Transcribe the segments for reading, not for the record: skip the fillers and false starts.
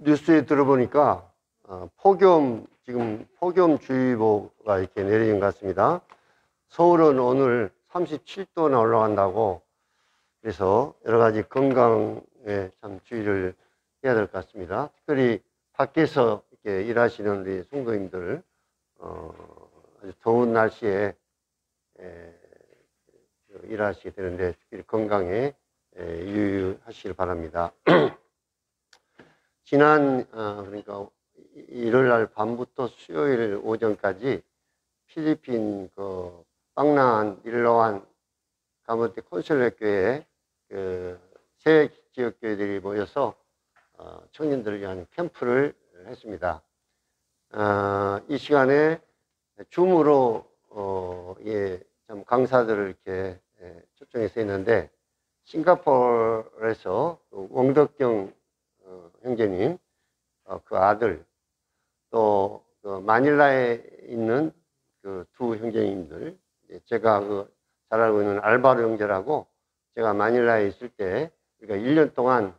뉴스에 들어보니까 지금 폭염주의보가 이렇게 내려진 것 같습니다. 서울은 오늘 37도나 올라간다고, 그래서 여러 가지 건강에 참 주의를 해야 될 것 같습니다. 특별히 밖에서 이렇게 일하시는 우리 성도님들, 아주 더운 날씨에 일하시게 되는데 특별히 건강에 유의하시길 바랍니다. 지난 그러니까 일요일 날 밤부터 수요일 오전까지 필리핀 그 빵란 일로한 가모테 콘솔레 교회에 새 지역 교회들이 모여서 청년들을 위한 캠프를 했습니다. 이 시간에 줌으로 좀 강사들을 이렇게 초청해서 했는데, 싱가포르에서 원덕경 형제님, 그 아들, 또 마닐라에 있는 그 두 형제님들, 제가 잘 알고 있는 알바로 형제라고, 제가 마닐라에 있을 때 그러니까 1년 동안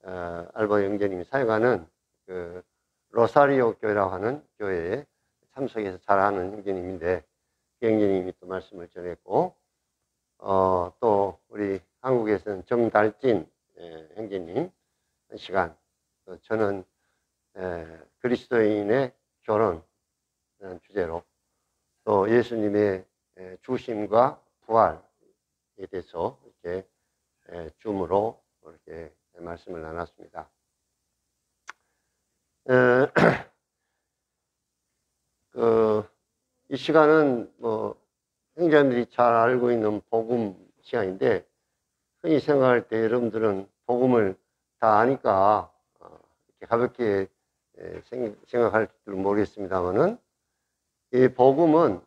알바 형제님이 사역하는 로사리오 교회라고 하는 교회에 참석해서 잘 아는 형제님인데, 그 형제님이 또 말씀을 전했고, 또 우리 한국에서는 정달진 형제님 한 시간, 저는 그리스도인의 결혼이라는 주제로, 또 예수님의 죽으심과 부활에 대해서 이렇게 줌으로 이렇게 말씀을 나눴습니다. 이 시간은 형제님들이 잘 알고 있는 복음 시간인데, 흔히 생각할 때 여러분들은 복음을 다 아니까 이렇게 가볍게 생각할 줄 모르겠습니다만은, 이 복음을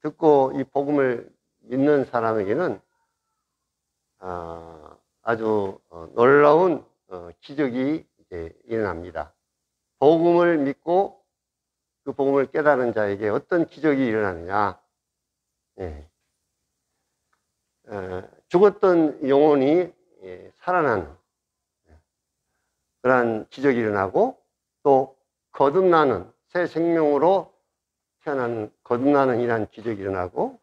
듣고 이 복음을 믿는 사람에게는 아주 놀라운 기적이 이제 일어납니다. 복음을 믿고 그 복음을 깨달은 자에게 어떤 기적이 일어나느냐? 죽었던 영혼이 살아나는 그러한 기적이 일어나고, 또 거듭나는, 새 생명으로 태어나는 거듭나는 이러한 기적이 일어나고,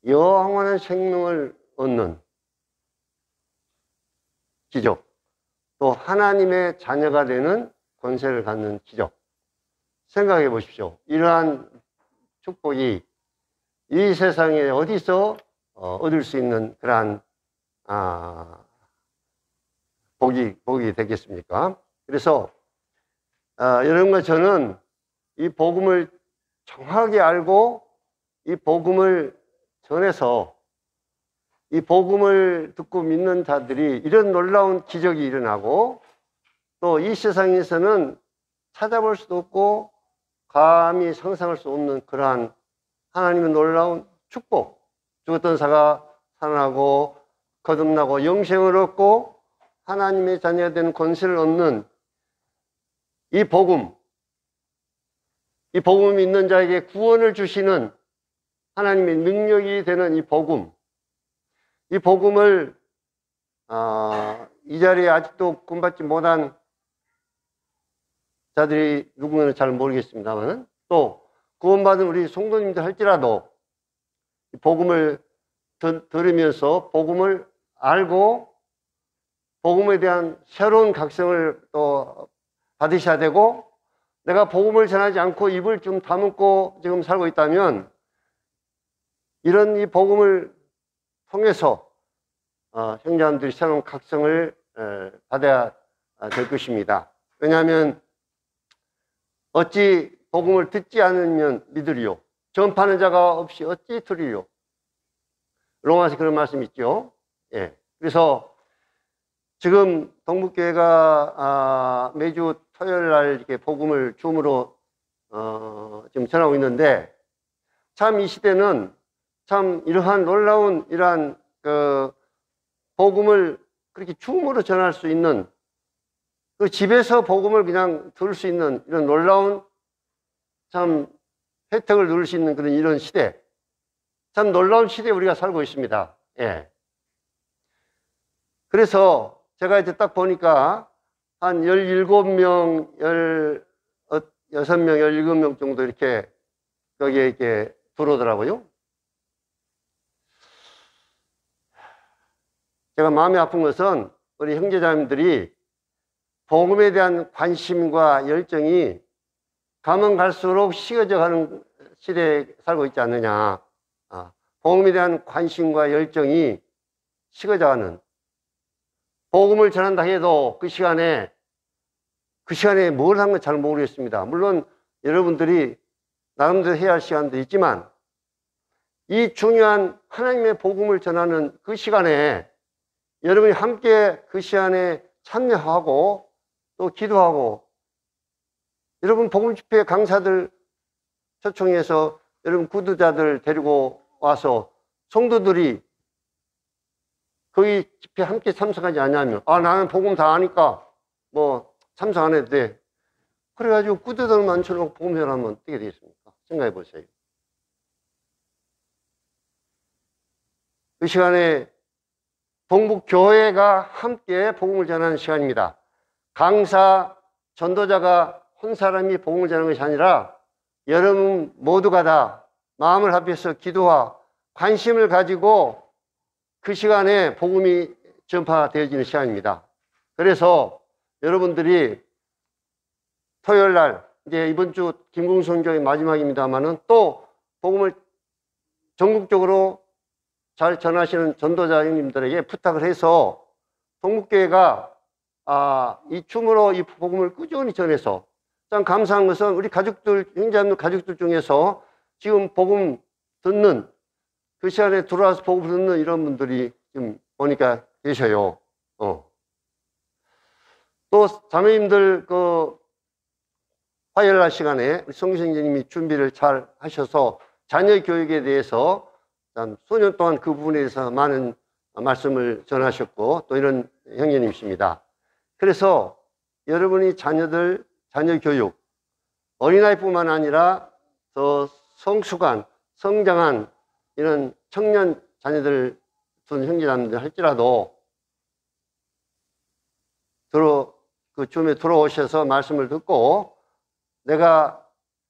영원한 생명을 얻는 기적, 또 하나님의 자녀가 되는 권세를 갖는 기적. 생각해 보십시오. 이러한 축복이 이 세상에 어디서 얻을 수 있는 그러한 복이 되겠습니까? 그래서 여러분과 저는 이 복음을 정확하게 알고 이 복음을 전해서 이 복음을 듣고 믿는 자들이 이런 놀라운 기적이 일어나고, 또 이 세상에서는 찾아볼 수도 없고 감히 상상할 수 없는 그러한 하나님의 놀라운 축복, 죽었던 자가 살아나고 거듭나고 영생을 얻고 하나님의 자녀가 되는 권세를 얻는 이 복음을 믿는 자에게 구원을 주시는 하나님의 능력이 되는 이 복음을 이 자리에 아직도 구원받지 못한 자들이 누구는 잘 모르겠습니다만, 또 구원받은 우리 성도님들 할지라도 복음을 들으면서 복음을 알고 복음에 대한 새로운 각성을 또 받으셔야 되고, 내가 복음을 전하지 않고 입을 좀 다물고 지금 살고 있다면 이런 이 복음을 통해서 형제님들이 새로운 각성을 받아야 될 것입니다. 왜냐하면 어찌 복음을 듣지 않으면 믿으리요, 전파하는 자가 없이 어찌 들으리요. 로마서 그런 말씀 있죠. 그래서 지금 동북교회가 매주 토요일 날 이렇게 복음을 줌으로 지금 전하고 있는데, 참 이 시대는 참 이러한 놀라운 이러한 복음을 그렇게 줌으로 전할 수 있는, 그 집에서 복음을 그냥 들을 수 있는 이런 놀라운 참 혜택을 누릴 수 있는 그런 이런 시대, 참 놀라운 시대에 우리가 살고 있습니다. 그래서 제가 이제 딱 보니까 한 17명, 16명, 17명 정도 이렇게 여기에 이렇게 들어오더라고요. 제가 마음이 아픈 것은 우리 형제자매들이 복음에 대한 관심과 열정이 가면 갈수록 식어져 가는 시대에 살고 있지 않느냐. 복음에 대한 관심과 열정이 식어져 가는. 복음을 전한다 해도 그 시간에 뭘 한 건 잘 모르겠습니다. 물론 여러분들이 나름대로 해야 할 시간도 있지만 이 중요한 하나님의 복음을 전하는 그 시간에 여러분이 함께 그 시간에 참여하고 또 기도하고 여러분 복음 집회 강사들 초청해서 여러분 구두자들 데리고 와서 성도들이 거기 집회 함께 참석하지 않냐면 나는 복음 다 아니까 뭐 참석 안 해도 돼. 그래가지고 구두자들만 쳐놓고 복음 전하면 어떻게 되겠습니까? 생각해 보세요. 그 시간에 동북교회가 함께 복음을 전하는 시간입니다. 강사, 전도자가 한 사람이 복음을 전하는 것이 아니라 여러분 모두가 다 마음을 합해서 기도와 관심을 가지고 그 시간에 복음이 전파되어지는 시간입니다. 그래서 여러분들이 토요일 날 이제 이번 주 김궁선교회 마지막입니다만은 또 복음을 전국적으로 잘 전하시는 전도자 형님들에게 부탁을 해서 동북교회가 이 춤으로 이 복음을 꾸준히 전해서 참 감사한 것은 우리 가족들, 형제자매 가족들 중에서 지금 복음 듣는 그 시간에 들어와서 복음 듣는 이런 분들이 지금 보니까 계셔요. 또 자매님들 그 화요일 날 시간에 우리 성교생님이 준비를 잘 하셔서 자녀 교육에 대해서 수년 동안 그 부분에 대해서 많은 말씀을 전하셨고 또 이런 형제님이십니다. 그래서 여러분이 자녀 교육, 어린아이뿐만 아니라 더 성숙한, 성장한 이런 청년 자녀들 둔 형제자매들 할지라도 그 줌에 들어오셔서 말씀을 듣고 내가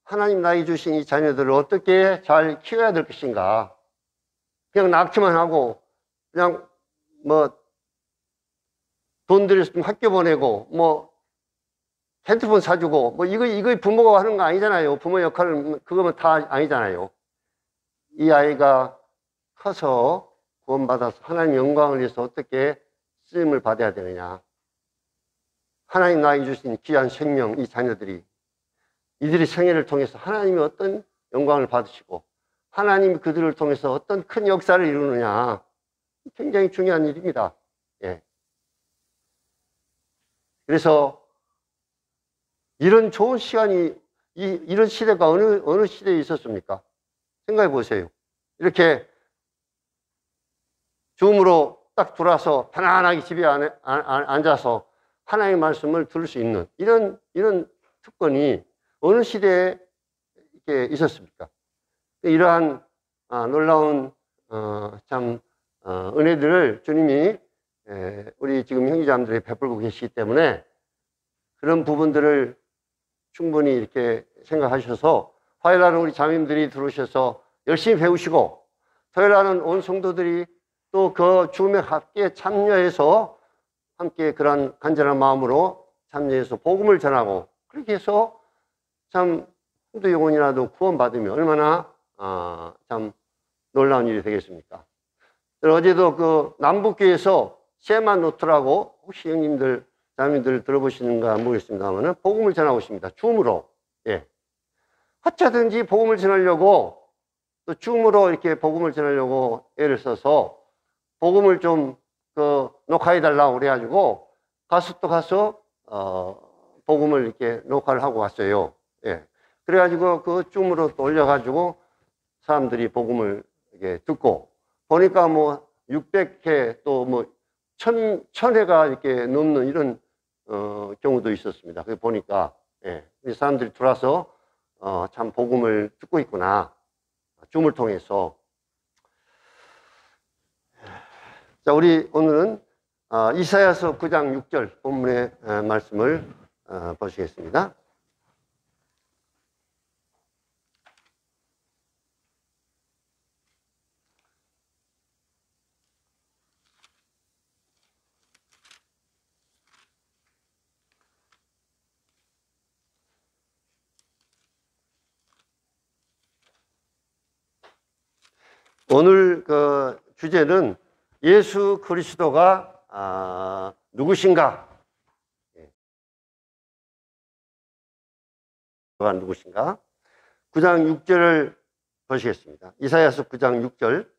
하나님 나에게 주신 이 자녀들을 어떻게 잘 키워야 될 것인가. 그냥 낳기만 하고 그냥 뭐 돈 들여서 좀 학교 보내고 뭐 핸드폰 사주고 뭐 이거 부모가 하는 거 아니잖아요. 부모 역할은 그거면 다 아니잖아요. 이 아이가 커서 구원받아서 하나님 영광을 위해서 어떻게 쓰임을 받아야 되느냐. 하나님 나에게 주신 귀한 생명, 이 자녀들이 이들의 생애를 통해서 하나님이 어떤 영광을 받으시고 하나님이 그들을 통해서 어떤 큰 역사를 이루느냐. 굉장히 중요한 일입니다. 예. 그래서 이런 좋은 시간이 이런 시대가 어느 시대에 있었습니까? 생각해 보세요. 이렇게 줌으로 딱 들어와서 편안하게 집에 앉아서 하나님의 말씀을 들을 수 있는 이런 특권이 어느 시대에 이렇게 있었습니까? 이러한 놀라운 은혜들을 주님이 우리 지금 형제자매들에게 베풀고 계시기 때문에 그런 부분들을 충분히 이렇게 생각하셔서 화요일 날은 우리 자매님들이 들어오셔서 열심히 배우시고 토요일 날은 온 성도들이 또 그 줌에 함께 참여해서 함께 그런 간절한 마음으로 참여해서 복음을 전하고 그렇게 해서 참 한두 영혼이라도 구원받으면 얼마나 참 놀라운 일이 되겠습니까? 어제도 그 남북교에서 세만 노트라고 혹시 형님들, 자매님들 들어보시는가 모르겠습니다만 복음을 전하고 있습니다. 줌으로. 예. 어쩌든지 복음을 전하려고 또 줌으로 이렇게 복음을 전하려고 애를 써서 복음을 좀 녹화해달라고 그래가지고 가서 복음을 이렇게 녹화를 하고 왔어요. 예. 그래가지고 그 줌으로 또 올려가지고 사람들이 복음을 이렇게 듣고 보니까 뭐 600회 또 뭐 1000회가 이렇게 넘는 이런 경우도 있었습니다. 그래서 보니까 예. 사람들이 들어와서 참 복음을 듣고 있구나. 줌을 통해서. 자, 우리 오늘은 이사야서 9장 6절 본문의 말씀을 보시겠습니다. 오늘 그 주제는 예수 그리스도가 누구신가? 누구신가? 9장 6절을 보시겠습니다. 이사야서 9장 6절.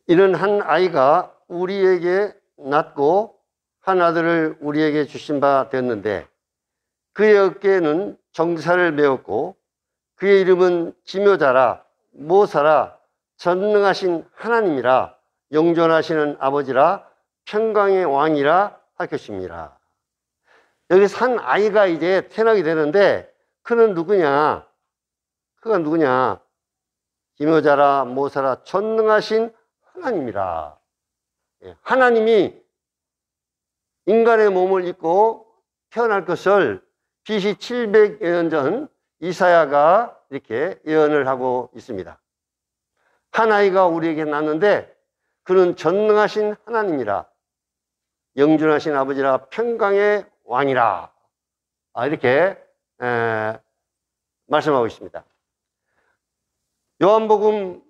이는 한 아이가 우리에게 낳고 한 아들을 우리에게 주신 바 되었는데 그의 어깨에는 정사를 메었고 그의 이름은 기묘자라 모사라 전능하신 하나님이라 영존하시는 아버지라 평강의 왕이라 할 것입니다. 여기서 한 아이가 이제 태어나게 되는데 그는 누구냐? 그가 누구냐? 기묘자라 모사라 전능하신 하나님이라. 하나님이 인간의 몸을 입고 태어날 것을 BC 700여 년 전 이사야가 이렇게 예언을 하고 있습니다. 한 아이가 우리에게 낳는데 그는 전능하신 하나님이라 영존하신 아버지라 평강의 왕이라 이렇게 말씀하고 있습니다. 요한복음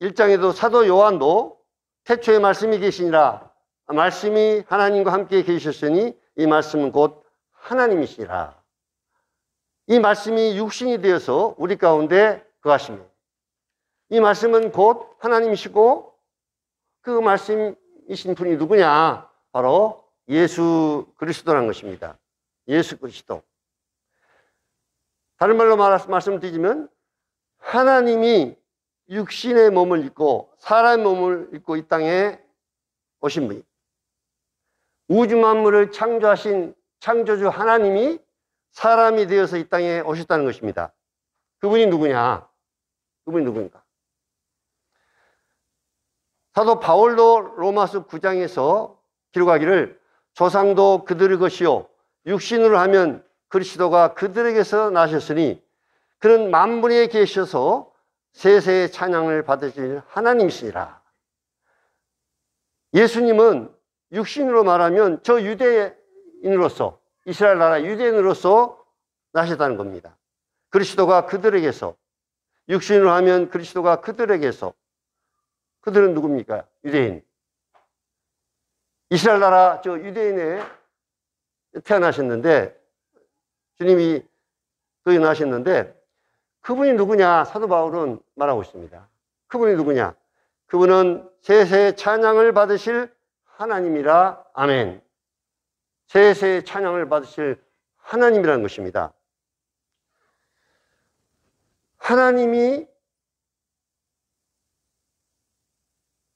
1장에도 사도 요한도 태초에 말씀이 계시니라 말씀이 하나님과 함께 계셨으니 이 말씀은 곧 하나님이시라. 이 말씀이 육신이 되어서 우리 가운데 거하십니다. 이 말씀은 곧 하나님이시고 그 말씀이신 분이 누구냐? 바로 예수 그리스도라는 것입니다. 예수 그리스도. 다른 말로 말씀드리면 하나님이 육신의 몸을 입고 사람의 몸을 입고 이 땅에 오신 분이 우주 만물을 창조하신 창조주 하나님이 사람이 되어서 이 땅에 오셨다는 것입니다. 그분이 누구냐? 그분이 누구인가? 사도 바울도 로마서 9장에서 기록하기를 조상도 그들의 것이요 육신으로 하면 그리스도가 그들에게서 나셨으니 그는 만물에 계셔서 세세의 찬양을 받으실 하나님이시니라. 예수님은 육신으로 말하면 저 유대인으로서 이스라엘 나라 유대인으로서 나셨다는 겁니다. 그리스도가 그들에게서 육신으로 하면 그리스도가 그들에게서 그들은 누굽니까? 유대인. 이스라엘 나라 저 유대인에 태어나셨는데 주님이 거기 나셨는데 그분이 누구냐? 사도 바울은 말하고 있습니다. 그분이 누구냐? 그분은 세세 찬양을 받으실 하나님이라. 아멘. 세세 찬양을 받으실 하나님이라는 것입니다. 하나님이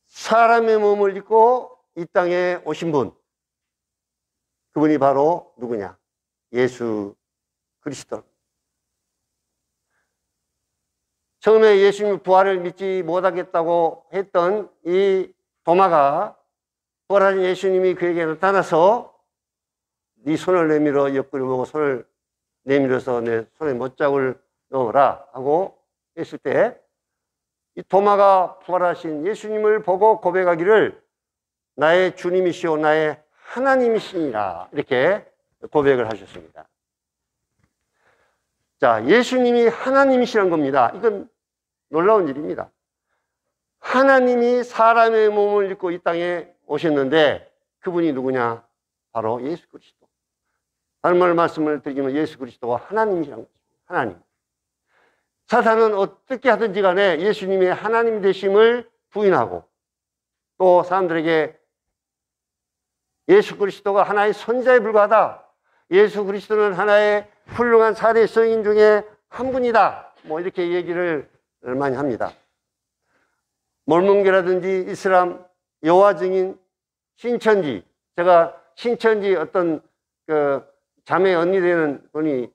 사람의 몸을 입고 이 땅에 오신 분, 그분이 바로 누구냐? 예수 그리스도. 처음에 예수님 부활을 믿지 못하겠다고 했던 이 도마가 부활하신 예수님이 그에게 나타나서 네 손을 내밀어 옆구리 보고 손을 내밀어서 내 손에 못자국을 넣어라 하고 했을 때 이 도마가 부활하신 예수님을 보고 고백하기를 나의 주님이시오 나의 하나님이시니라 이렇게 고백을 하셨습니다. 자, 예수님이 하나님이시란 겁니다. 이건 놀라운 일입니다. 하나님이 사람의 몸을 입고 이 땅에 오셨는데 그분이 누구냐? 바로 예수 그리스도. 다른 말로 말씀을 드리면 예수 그리스도가 하나님이라는 거죠. 하나님. 사탄은 어떻게 하든지 간에 예수님의 하나님 되심을 부인하고 또 사람들에게 예수 그리스도가 하나의 선지자에 불과하다. 예수 그리스도는 하나의 훌륭한 사대 성인 중에 한 분이다. 뭐 이렇게 얘기를 많이 합니다. 몰몬계라든지 이슬람, 여호와 증인, 신천지. 제가 신천지 어떤 그 자매 언니 되는 분이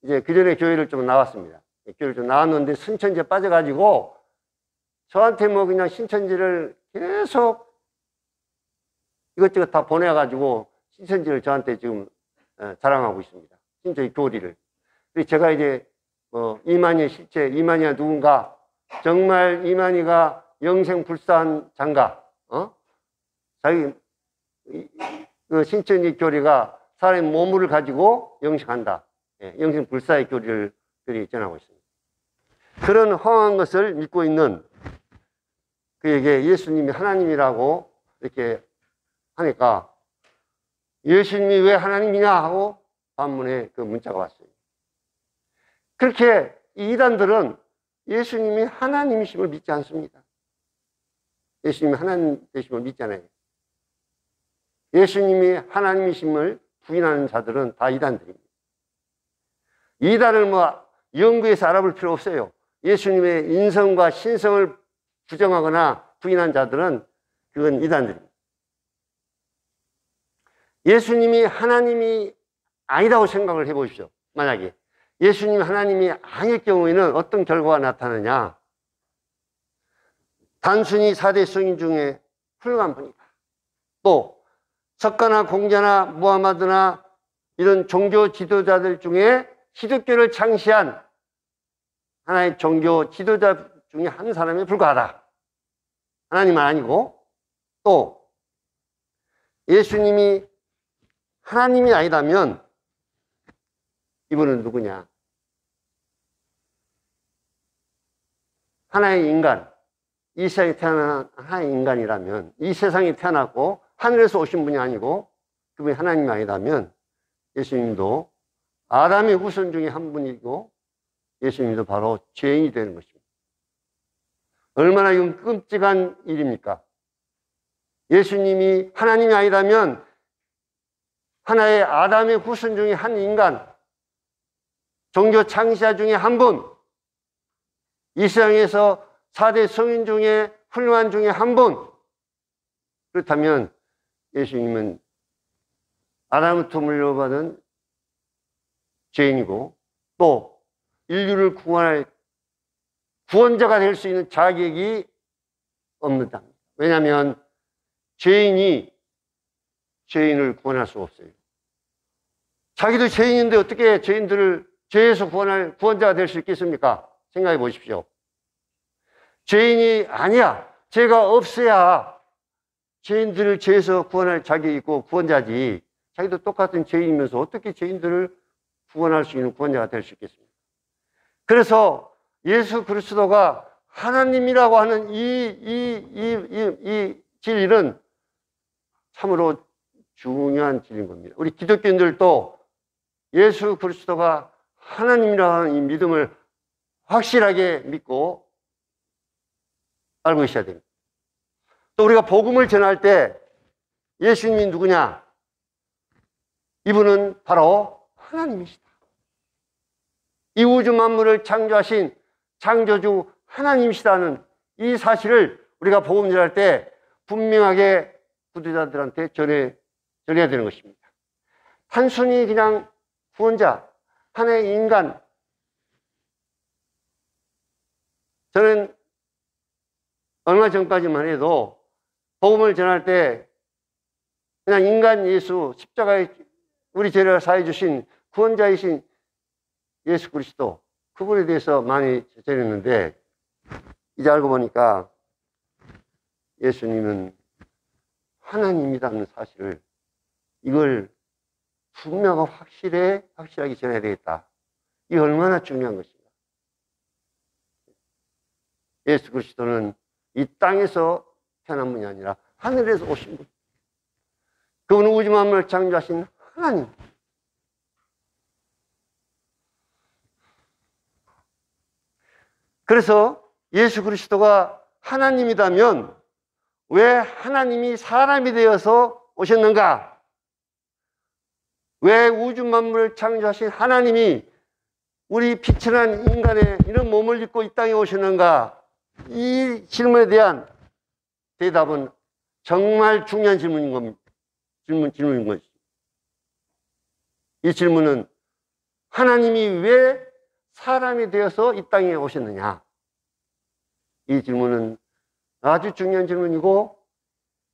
이제 그 전에 교회를 좀 나왔습니다. 교회를 좀 나왔는데 신천지에 빠져가지고 저한테 뭐 그냥 신천지를 계속 이것저것 다 보내가지고 신천지를 저한테 지금 자랑하고 있습니다. 신천지 교리를. 그래서 제가 이제 이만희의 실체, 이만희가 누군가, 정말 이만희가 영생불사한 장가, 자기 그 신천지 교리가 사람의 몸을 가지고 영생한다. 영생불사의 교리를 전하고 있습니다. 그런 허황한 것을 믿고 있는 그에게 예수님이 하나님이라고 이렇게 하니까 예수님이 왜 하나님이냐 하고 반문에 그 문자가 왔어요. 그렇게 이 이단들은 예수님이 하나님이심을 믿지 않습니다. 예수님이 하나님 되심을 믿잖아요. 예수님이 하나님이심을 부인하는 자들은 다 이단들입니다. 이단을 연구해서 알아볼 필요 없어요. 예수님의 인성과 신성을 부정하거나 부인한 자들은 그건 이단들입니다. 예수님이 하나님이 아니라고 생각을 해보십시오. 만약에 예수님이 하나님이 아닐 경우에는 어떤 결과가 나타나냐? 단순히 4대 성인 중에 훌륭한 분이다. 또 석가나 공자나 무하마드나 이런 종교 지도자들 중에 기독교를 창시한 하나의 종교 지도자 중에 한 사람에 불과하다. 하나님은 아니고, 또 예수님이 하나님이 아니라면 이분은 누구냐? 하나의 인간, 이 세상에 태어난 하나의 인간이라면, 이 세상에 태어났고 하늘에서 오신 분이 아니고 그분이 하나님이 아니라면 예수님도 아담의 후손 중에 한 분이고 예수님도 바로 죄인이 되는 것입니다. 얼마나 이건 끔찍한 일입니까? 예수님이 하나님이 아니라면 하나의 아담의 후손 중에 한 인간, 종교 창시자 중에 한 분, 이 세상에서 4대 성인 중에 훌륭한 중에 한 분. 그렇다면 예수님은 아담부터 물려받은 죄인이고 또 인류를 구원할 구원자가 될 수 있는 자격이 없는다. 왜냐하면 죄인이 죄인을 구원할 수 없어요. 자기도 죄인인데 어떻게 죄인들을 죄에서 구원할 구원자가 될 수 있겠습니까? 생각해 보십시오. 죄인이 아니야. 죄가 없어야 죄인들을 죄에서 구원할 자격이 있고 구원자지. 자기도 똑같은 죄인이면서 어떻게 죄인들을 구원할 수 있는 구원자가 될 수 있겠습니까? 그래서 예수 그리스도가 하나님이라고 하는 이 진리는 참으로 중요한 진리인 겁니다. 우리 기독교인들도 예수 그리스도가 하나님이라고 하는 이 믿음을 확실하게 믿고 알고 있어야 됩니다. 또 우리가 복음을 전할 때 예수님이 누구냐? 이분은 바로 하나님이시다. 이 우주 만물을 창조하신 창조주 하나님이시다는 이 사실을 우리가 복음 전할 때 분명하게 부도자들한테 전해야 되는 것입니다. 단순히 그냥 구원자, 하나의 인간. 저는 얼마 전까지만 해도 복음을 전할 때 그냥 인간 예수, 십자가에 우리 죄를 사해 주신 구원자이신 예수 그리스도, 그분에 대해서 많이 전했는데 이제 알고 보니까 예수님은 하나님이라는 사실을, 이걸 분명하고 확실하게 전해야 되겠다. 이게 얼마나 중요한 것인가. 예수 그리스도는 이 땅에서 태어난 분이 아니라 하늘에서 오신 분. 그분은 우주 만물을 창조하신 하나님. 그래서 예수 그리스도가 하나님이라면 왜 하나님이 사람이 되어서 오셨는가? 왜 우주 만물을 창조하신 하나님이 우리 비천한 인간의 이런 몸을 입고 이 땅에 오셨는가? 이 질문에 대한 대답은 정말 중요한 질문인 겁니다. 질문인 것이죠. 이 질문은 하나님이 왜 사람이 되어서 이 땅에 오셨느냐? 이 질문은 아주 중요한 질문이고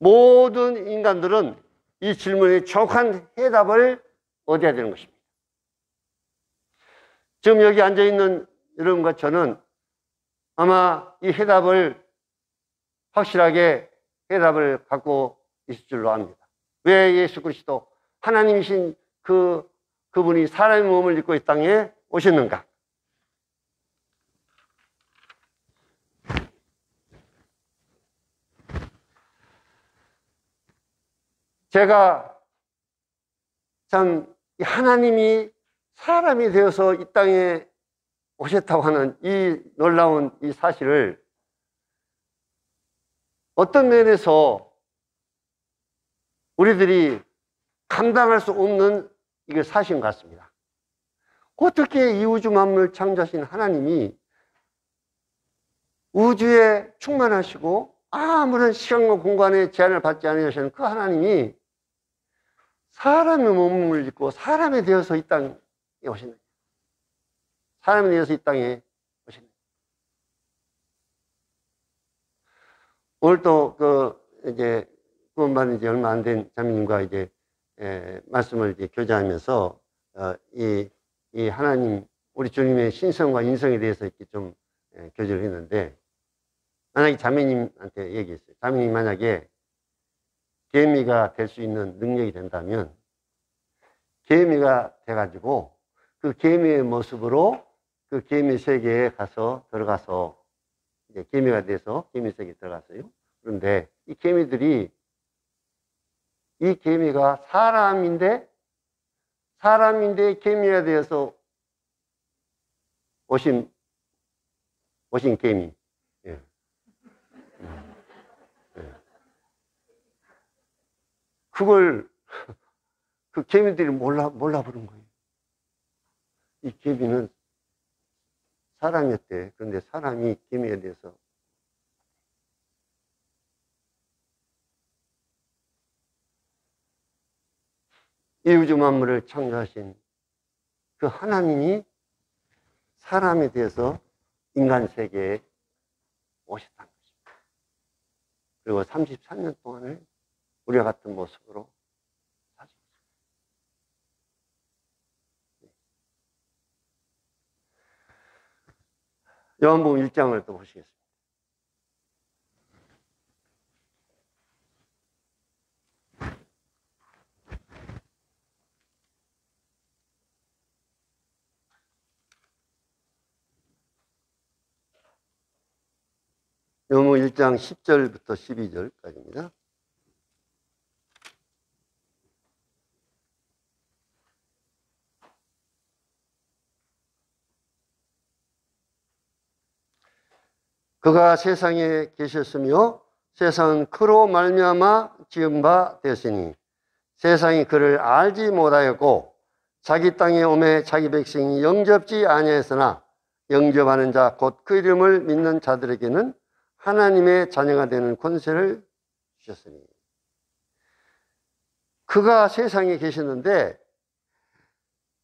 모든 인간들은 이 질문에 정확한 해답을 얻어야 되는 것입니다. 지금 여기 앉아있는 여러분과 저는 아마 이 해답을 확실하게 해답을 갖고 있을 줄로 압니다. 왜 예수 그리스도 하나님이신 그분이 사람의 몸을 입고 이 땅에 오셨는가? 제가 참 하나님이 사람이 되어서 이 땅에 오셨다고 하는 이 놀라운 이 사실을 어떤 면에서 우리들이 감당할 수 없는 이게 사실인 것 같습니다. 어떻게 이 우주 만물을 창조하신 하나님이 우주에 충만하시고 아무런 시간과 공간의 제한을 받지 않으시는 그 하나님이 사람의 몸을 입고 사람이 되어서 이 땅에 오시는, 사람이 되어서 이 땅에 오시는. 오늘 또 이제 구원받은 지 얼마 안 된 자매님과 이제 말씀을 이제 교제하면서 이 하나님 우리 주님의 신성과 인성에 대해서 이렇게 좀 교제를 했는데, 만약에 자매님한테 얘기했어요. 자매님이 만약에 개미가 될 수 있는 능력이 된다면 개미가 돼가지고 그 개미의 모습으로 그 개미 세계에 들어가서 이제 개미가 돼서 개미 세계에 들어갔어요. 그런데 이 개미가 사람인데 개미가 되어서 오신 개미. 예. 예. 그걸 그 개미들이 몰라 부른 거예요. 이 개미는 사람이었대. 그런데 사람이 개미에 대해서 이 우주 만물을 창조하신 그 하나님이 사람에 대해서 인간 세계에 오셨다는 것입니다. 그리고 33년 동안을 우리와 같은 모습으로 사셨습니다. 요한복음 1장을 또 보시겠습니다. 요한복음 1장 10절부터 12절까지입니다. 그가 세상에 계셨으며 세상은 그로 말미암아 지은 바 되었으니 세상이 그를 알지 못하였고 자기 땅에 오매 자기 백성이 영접지 아니하였으나 영접하는 자 곧 그 이름을 믿는 자들에게는 하나님의 자녀가 되는 권세를 주셨으니. 그가 세상에 계셨는데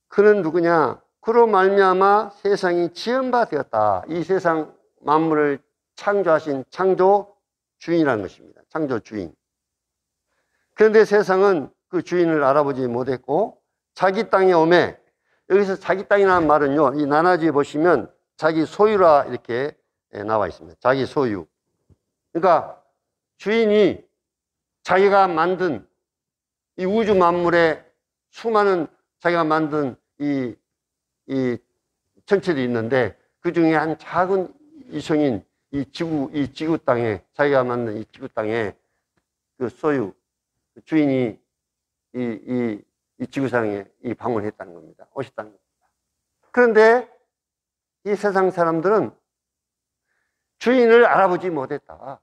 그는 누구냐? 그로 말미암아 세상이 지은 바 되었다. 이 세상 만물을 창조하신 창조 주인이라는 것입니다. 창조 주인. 그런데 세상은 그 주인을 알아보지 못했고 자기 땅에 오매, 여기서 자기 땅이라는 말은요, 이 나나지에 보시면 자기 소유라 이렇게 나와 있습니다. 자기 소유. 그러니까 주인이 자기가 만든 이 우주 만물의 수많은 자기가 만든 이 천체도 있는데 그 중에 한 작은 이성인 이 지구 땅에, 자기가 만든 이 지구 땅에 그 소유, 그 주인이 이 지구상에 방문했다는 겁니다. 오셨다는 겁니다. 그런데 이 세상 사람들은 주인을 알아보지 못했다.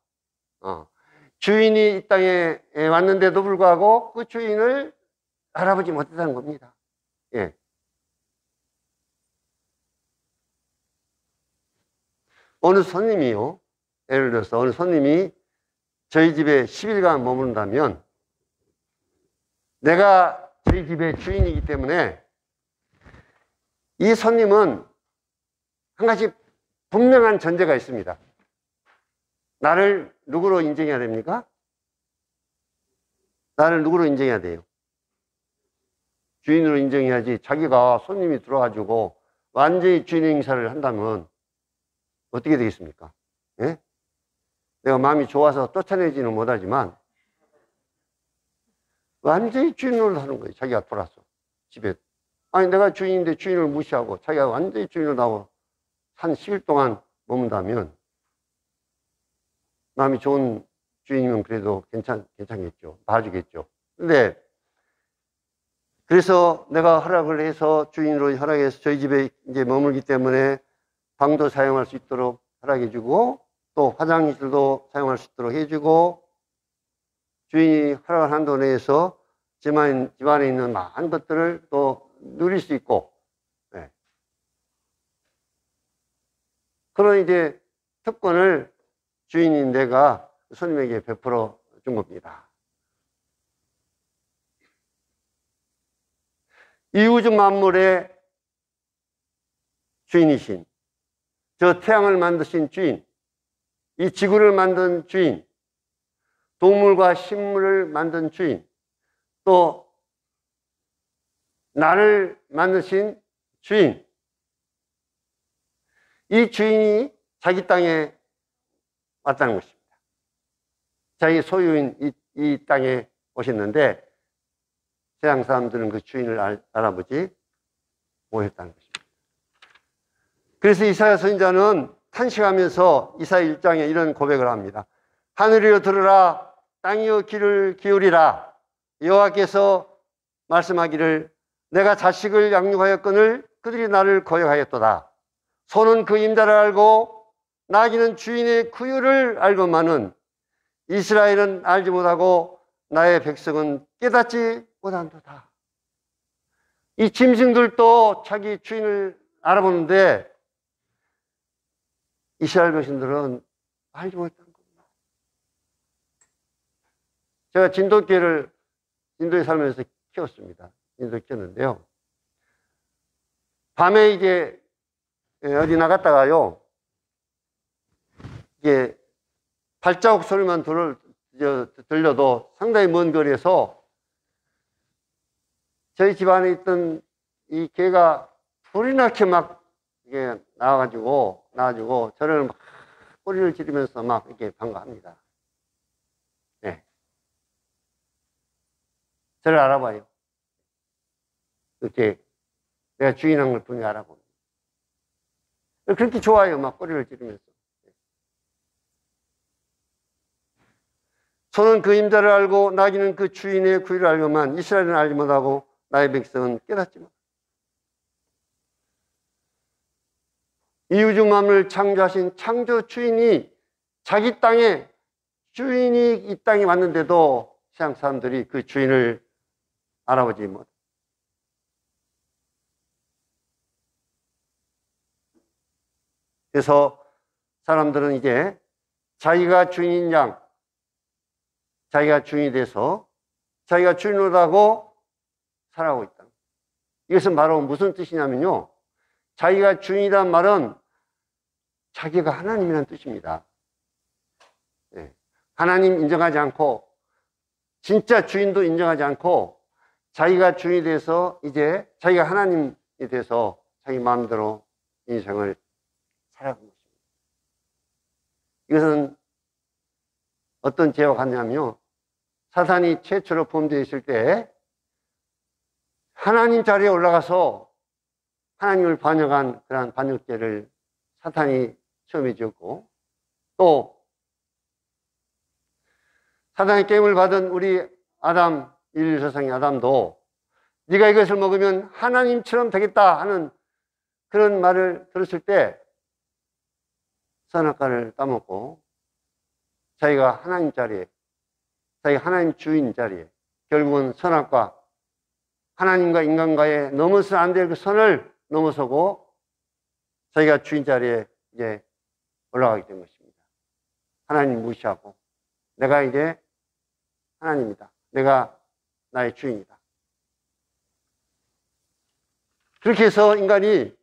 주인이 이 땅에 왔는데도 불구하고 그 주인을 알아보지 못했다는 겁니다. 예. 어느 손님이요, 예를 들어서 어느 손님이 저희 집에 10일간 머문다면 내가 저희 집의 주인이기 때문에 이 손님은 한 가지 분명한 전제가 있습니다. 나를 누구로 인정해야 됩니까? 나를 누구로 인정해야 돼요? 주인으로 인정해야지. 자기가 손님이 들어와가지고 완전히 주인 행사를 한다면 어떻게 되겠습니까? 예? 내가 마음이 좋아서 쫓아내지는 못하지만 완전히 주인으로 하는 거예요. 자기가 돌아서 집에. 아니 내가 주인인데 주인을 무시하고 자기가 완전히 주인으로 나오고 한 10일 동안 머문다면 마음이 좋은 주인이면 그래도 괜찮겠죠. 봐주겠죠. 근데 그래서 내가 허락을 해서 주인으로 허락해서 저희 집에 이제 머물기 때문에 방도 사용할 수 있도록 허락해주고 또 화장실도 사용할 수 있도록 해주고 주인이 허락을 한 도 내에서 집안에 있는 많은 것들을 또 누릴 수 있고, 네. 그런 이제 특권을 주인인 내가 손님에게 베풀어 준 겁니다. 이 우주 만물의 주인이신, 저 태양을 만드신 주인, 이 지구를 만든 주인, 동물과 식물을 만든 주인, 또 나를 만드신 주인, 이 주인이 자기 땅에 왔다는 것입니다. 자기 소유인 이 땅에 오셨는데 세상 사람들은 그 주인을 알아보지 못했다는 것입니다. 그래서 이사야 선지자는 탄식하면서 이사야 1장에 이런 고백을 합니다. 하늘이여 들으라, 땅이여 귀를 기울이라. 여호와께서 말씀하기를 내가 자식을 양육하였거늘 그들이 나를 거역하였도다. 소는 그 임자를 알고 나귀는 주인의 구유를 알건만은 이스라엘은 알지 못하고 나의 백성은 깨닫지 못한도다. 이 짐승들도 자기 주인을 알아보는데 이스라엘 백성들은 알지 못했다는 겁니다. 제가 인도에 살면서 키웠습니다. 인도에 키웠는데요. 밤에 이제 어디 나갔다가요, 이게 발자국 소리만 들려도 상당히 먼 거리에서 저희 집 안에 있던 이 개가 불이 나게 막 이게 나와가지고 저를 막 꼬리를 지르면서 막 이렇게 반가합니다. 네. 저를 알아봐요. 이렇게 내가 주인한 걸 분명히 알아봅니다. 그렇게 좋아요. 막 꼬리를 지르면서. 소는 그 임자를 알고 나귀는 그 주인의 구유를 알고만 이스라엘은 알지 못하고 나의 백성은 깨닫지 못. 이 우주 만물을 창조하신 창조 주인이 자기 땅에 주인이 이 땅에 왔는데도 세상 사람들이 그 주인을 알아보지 못. 그래서 사람들은 이제 자기가 주인인 양, 자기가 주인이 돼서 자기가 주인으로다고 살아가고 있다. 이것은 바로 무슨 뜻이냐면요, 자기가 주인이란 말은 자기가 하나님이라는 뜻입니다. 네. 하나님 인정하지 않고 진짜 주인도 인정하지 않고 자기가 주인이 돼서 이제 자기가 하나님이 돼서 자기 마음대로 인생을 살아가는 것입니다. 이것은 어떤 죄와 같냐면요, 사탄이 최초로 범죄했을 때 하나님 자리에 올라가서 하나님을 반역한 그러한 반역죄를 사탄이 처음에 지었고, 또 사탄의 게임을 받은 우리 아담, 일일조상의 아담도 네가 이것을 먹으면 하나님처럼 되겠다 하는 그런 말을 들었을 때 선악과를 따먹고 자기가 하나님 자리에, 자기가 하나님 주인 자리에, 결국은 선악과, 하나님과 인간과의 넘어서는 안 될 그 선을 넘어서고 자기가 주인 자리에 이제 올라가게 된 것입니다. 하나님 무시하고 내가 이제 하나님이다, 내가 나의 주인이다. 그렇게 해서 인간이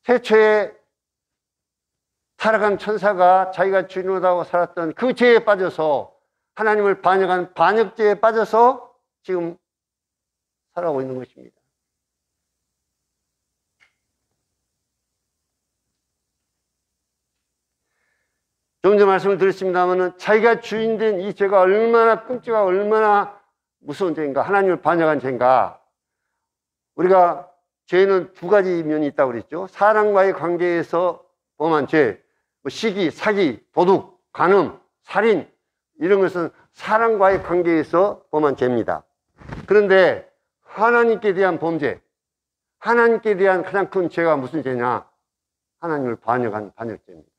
최초의 타락한 천사가 자기가 주인으로다고 살았던 그 죄에 빠져서 하나님을 반역한 반역죄에 빠져서 지금 살아가고 있는 것입니다. 좀 전에 말씀을 드렸습니다만 자기가 주인된 이 죄가 얼마나 끔찍하고 얼마나 무서운 죄인가, 하나님을 반역한 죄인가. 우리가 죄는 두 가지 면이 있다고 그랬죠. 사람과의 관계에서 범한 죄, 시기, 사기, 도둑, 간음, 살인, 이런 것은 사람과의 관계에서 범한 죄입니다. 그런데 하나님께 대한 범죄, 하나님께 대한 가장 큰 죄가 무슨 죄냐? 하나님을 반역한 반역죄입니다.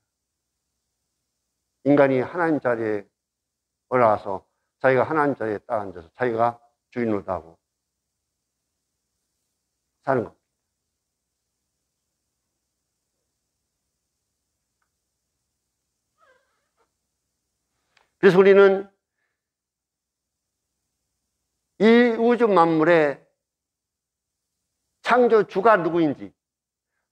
인간이 하나님 자리에 올라가서 자기가 하나님 자리에 딱 앉아서 자기가 주인으로 하고 사는 겁니다. 그래서 우리는 이 우주 만물의 창조주가 누구인지,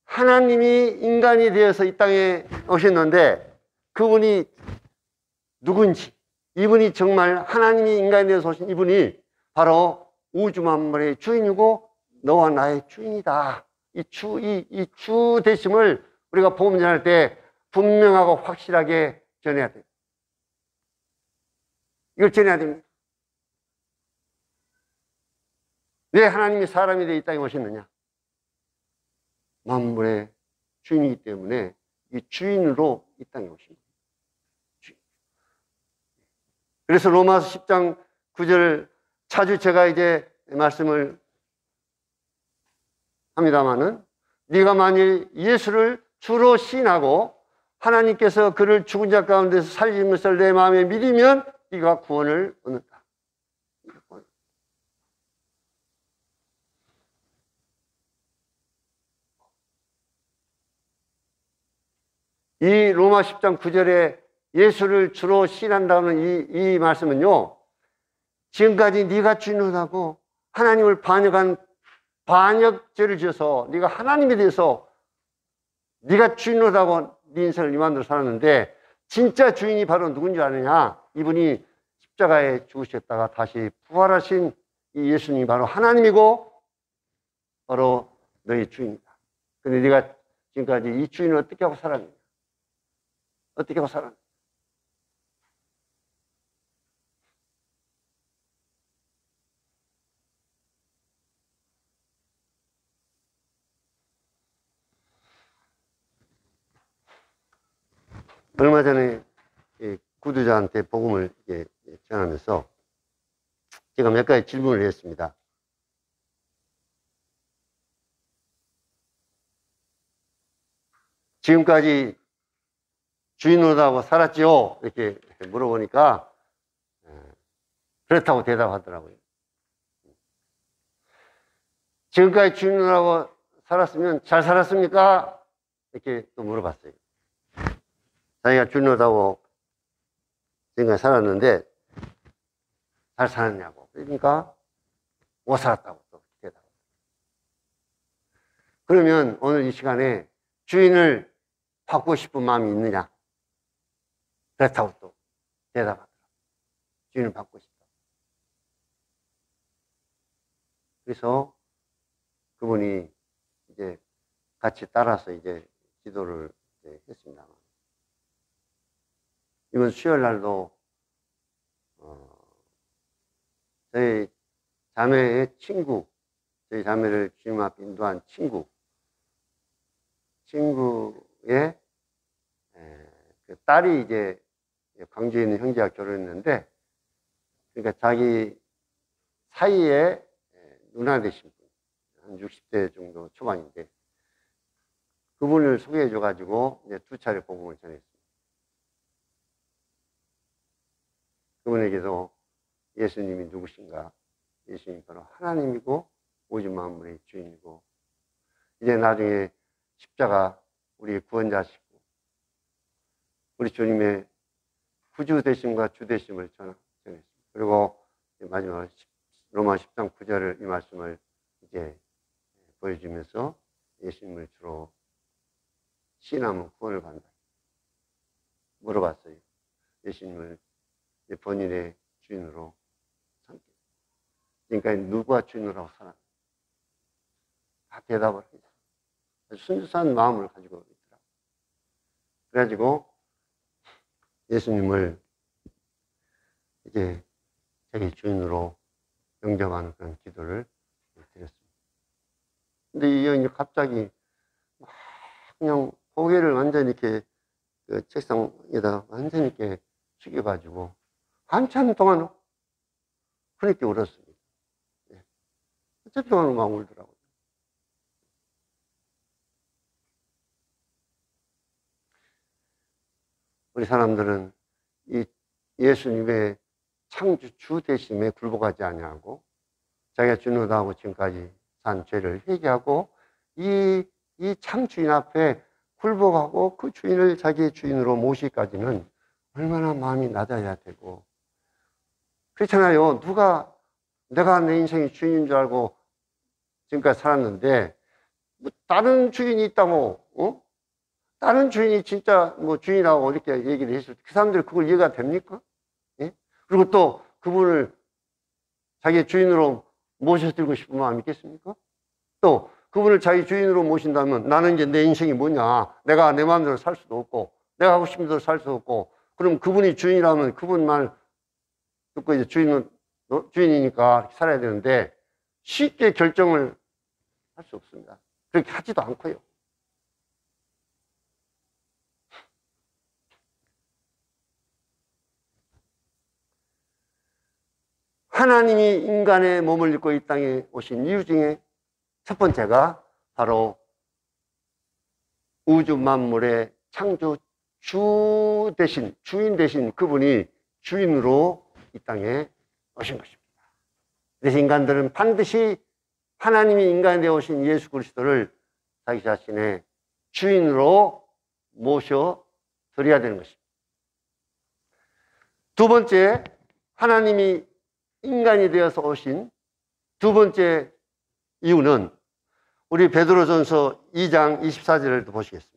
하나님이 인간이 되어서 이 땅에 오셨는데 그분이 누군지, 이분이 정말 하나님이 인간이 되어서 오신 이분이 바로 우주 만물의 주인이고 너와 나의 주인이다. 이 주 되심을 우리가 복음 전할 때 분명하고 확실하게 전해야 돼요. 이걸 전해야 됩니다. 왜 하나님이 사람이 되어 이 땅에 오셨느냐? 만물의 주인이기 때문에 이 주인으로 이 땅에 오신 거예요. 그래서 로마서 10장 9절 차주 제가 이제 말씀을 합니다마는 네가 만일 예수를 주로 시인하고 하나님께서 그를 죽은 자 가운데서 살리신 것을 내 마음에 믿으면 네가 구원을 얻는다. 이 로마 10장 9절에 예수를 주로 시인한다는 이 말씀은요, 지금까지 네가 주인을 하고 하나님을 반역한 반역죄를 지어서 네가 하나님에 대해서 네가 주인을 하고 네 인생을 이만대로 살았는데 진짜 주인이 바로 누군지 아느냐? 이분이 십자가에 죽으셨다가 다시 부활하신 이 예수님이 바로 하나님이고 바로 너의 주인이다. 근데 네가 지금까지 이 주인을 어떻게 하고 살았느냐? 어떻게 하고 살았느냐? 얼마 전에 구두자한테 복음을 전하면서 제가 몇 가지 질문을 했습니다. 지금까지 주인으로하고 살았지요? 이렇게 물어보니까 그렇다고 대답하더라고요. 지금까지 주인으로하고 살았으면 잘 살았습니까? 이렇게 또 물어봤어요. 자기가 주인으로하고 지금까지 살았는데 잘 살았냐고. 그러니까 못 살았다고 또 대답합니다. 그러면 오늘 이 시간에 주인을 바꾸고 싶은 마음이 있느냐? 그렇다고 또 대답하더라고요. 주인을 바꾸고 싶다. 그래서 그분이 이제 같이 따라서 이제 기도를 했습니다. 이번 수요일 날도 저희 자매의 친구, 저희 자매를 주님 앞에 인도한 친구의 그 딸이 이제 광주에 있는 형제와 결혼했는데, 그러니까 자기 사이에 누나 되신 분, 한 60대 정도 초반인데, 그분을 소개해줘가지고 이제 2차례 복음을 전했습니다. 그분에게도 예수님이 누구신가? 예수님이 바로 하나님이고 우주 만물의 주인이고 이제 나중에 십자가 우리의 구원자시고 우리 주님의 구주 되심과 주 되심을 전했습니다. 그리고 마지막 로마 10장 9절을 이 말씀을 이제 보여주면서 예수님을 주로 신하면 구원을 받는다. 물어봤어요. 예수님을 본인의 주인으로 삼게. 그러니까 누가 주인으로 살아? 다 대답을 해요. 순수한 마음을 가지고 있더라고요. 그래가지고 예수님을 이제 자기 주인으로 영접하는 그런 기도를 드렸습니다. 근데 이 형이 갑자기 막 그냥 고개를 완전히 이렇게 그 책상에다 완전히 이렇게 숙여가지고 한참 동안 그렇게 울었습니다. 한참 동안 막 울더라고요. 우리 사람들은 이 예수님의 창조 주 되심에 굴복하지 아니하고 자기가 주인으로 하고 지금까지 산 죄를 회개하고 이 참 주인 앞에 굴복하고 그 주인을 자기의 주인으로 모시기까지는 얼마나 마음이 낮아야 되고, 그렇잖아요. 누가 내가 내 인생의 주인인 줄 알고 지금까지 살았는데 뭐 다른 주인이 있다고 다른 주인이 진짜 뭐 주인이라고 이렇게 얘기를 했을 때 그 사람들이 그걸 이해가 됩니까? 예? 그리고 또 그분을 자기의 주인으로 모셔드리고 싶은 마음이 있겠습니까? 또 그분을 자기 주인으로 모신다면 나는 이제 내 인생이 뭐냐, 내가 내 마음대로 살 수도 없고 내가 하고 싶은 대로 살 수도 없고, 그럼 그분이 주인이라면 그분 말 듣고 이제 주인이니까 살아야 되는데 쉽게 결정을 할 수 없습니다. 그렇게 하지도 않고요. 하나님이 인간의 몸을 입고 이 땅에 오신 이유 중에 첫 번째가 바로 우주 만물의 창조 주 대신, 주인 대신 그분이 주인으로 이 땅에 오신 것입니다. 그래서 인간들은 반드시 하나님이 인간에 오신 예수 그리스도를 자기 자신의 주인으로 모셔드려야 되는 것입니다. 두 번째, 하나님이 인간이 되어서 오신 두 번째 이유는 우리 베드로전서 2장 24절을 보시겠습니다.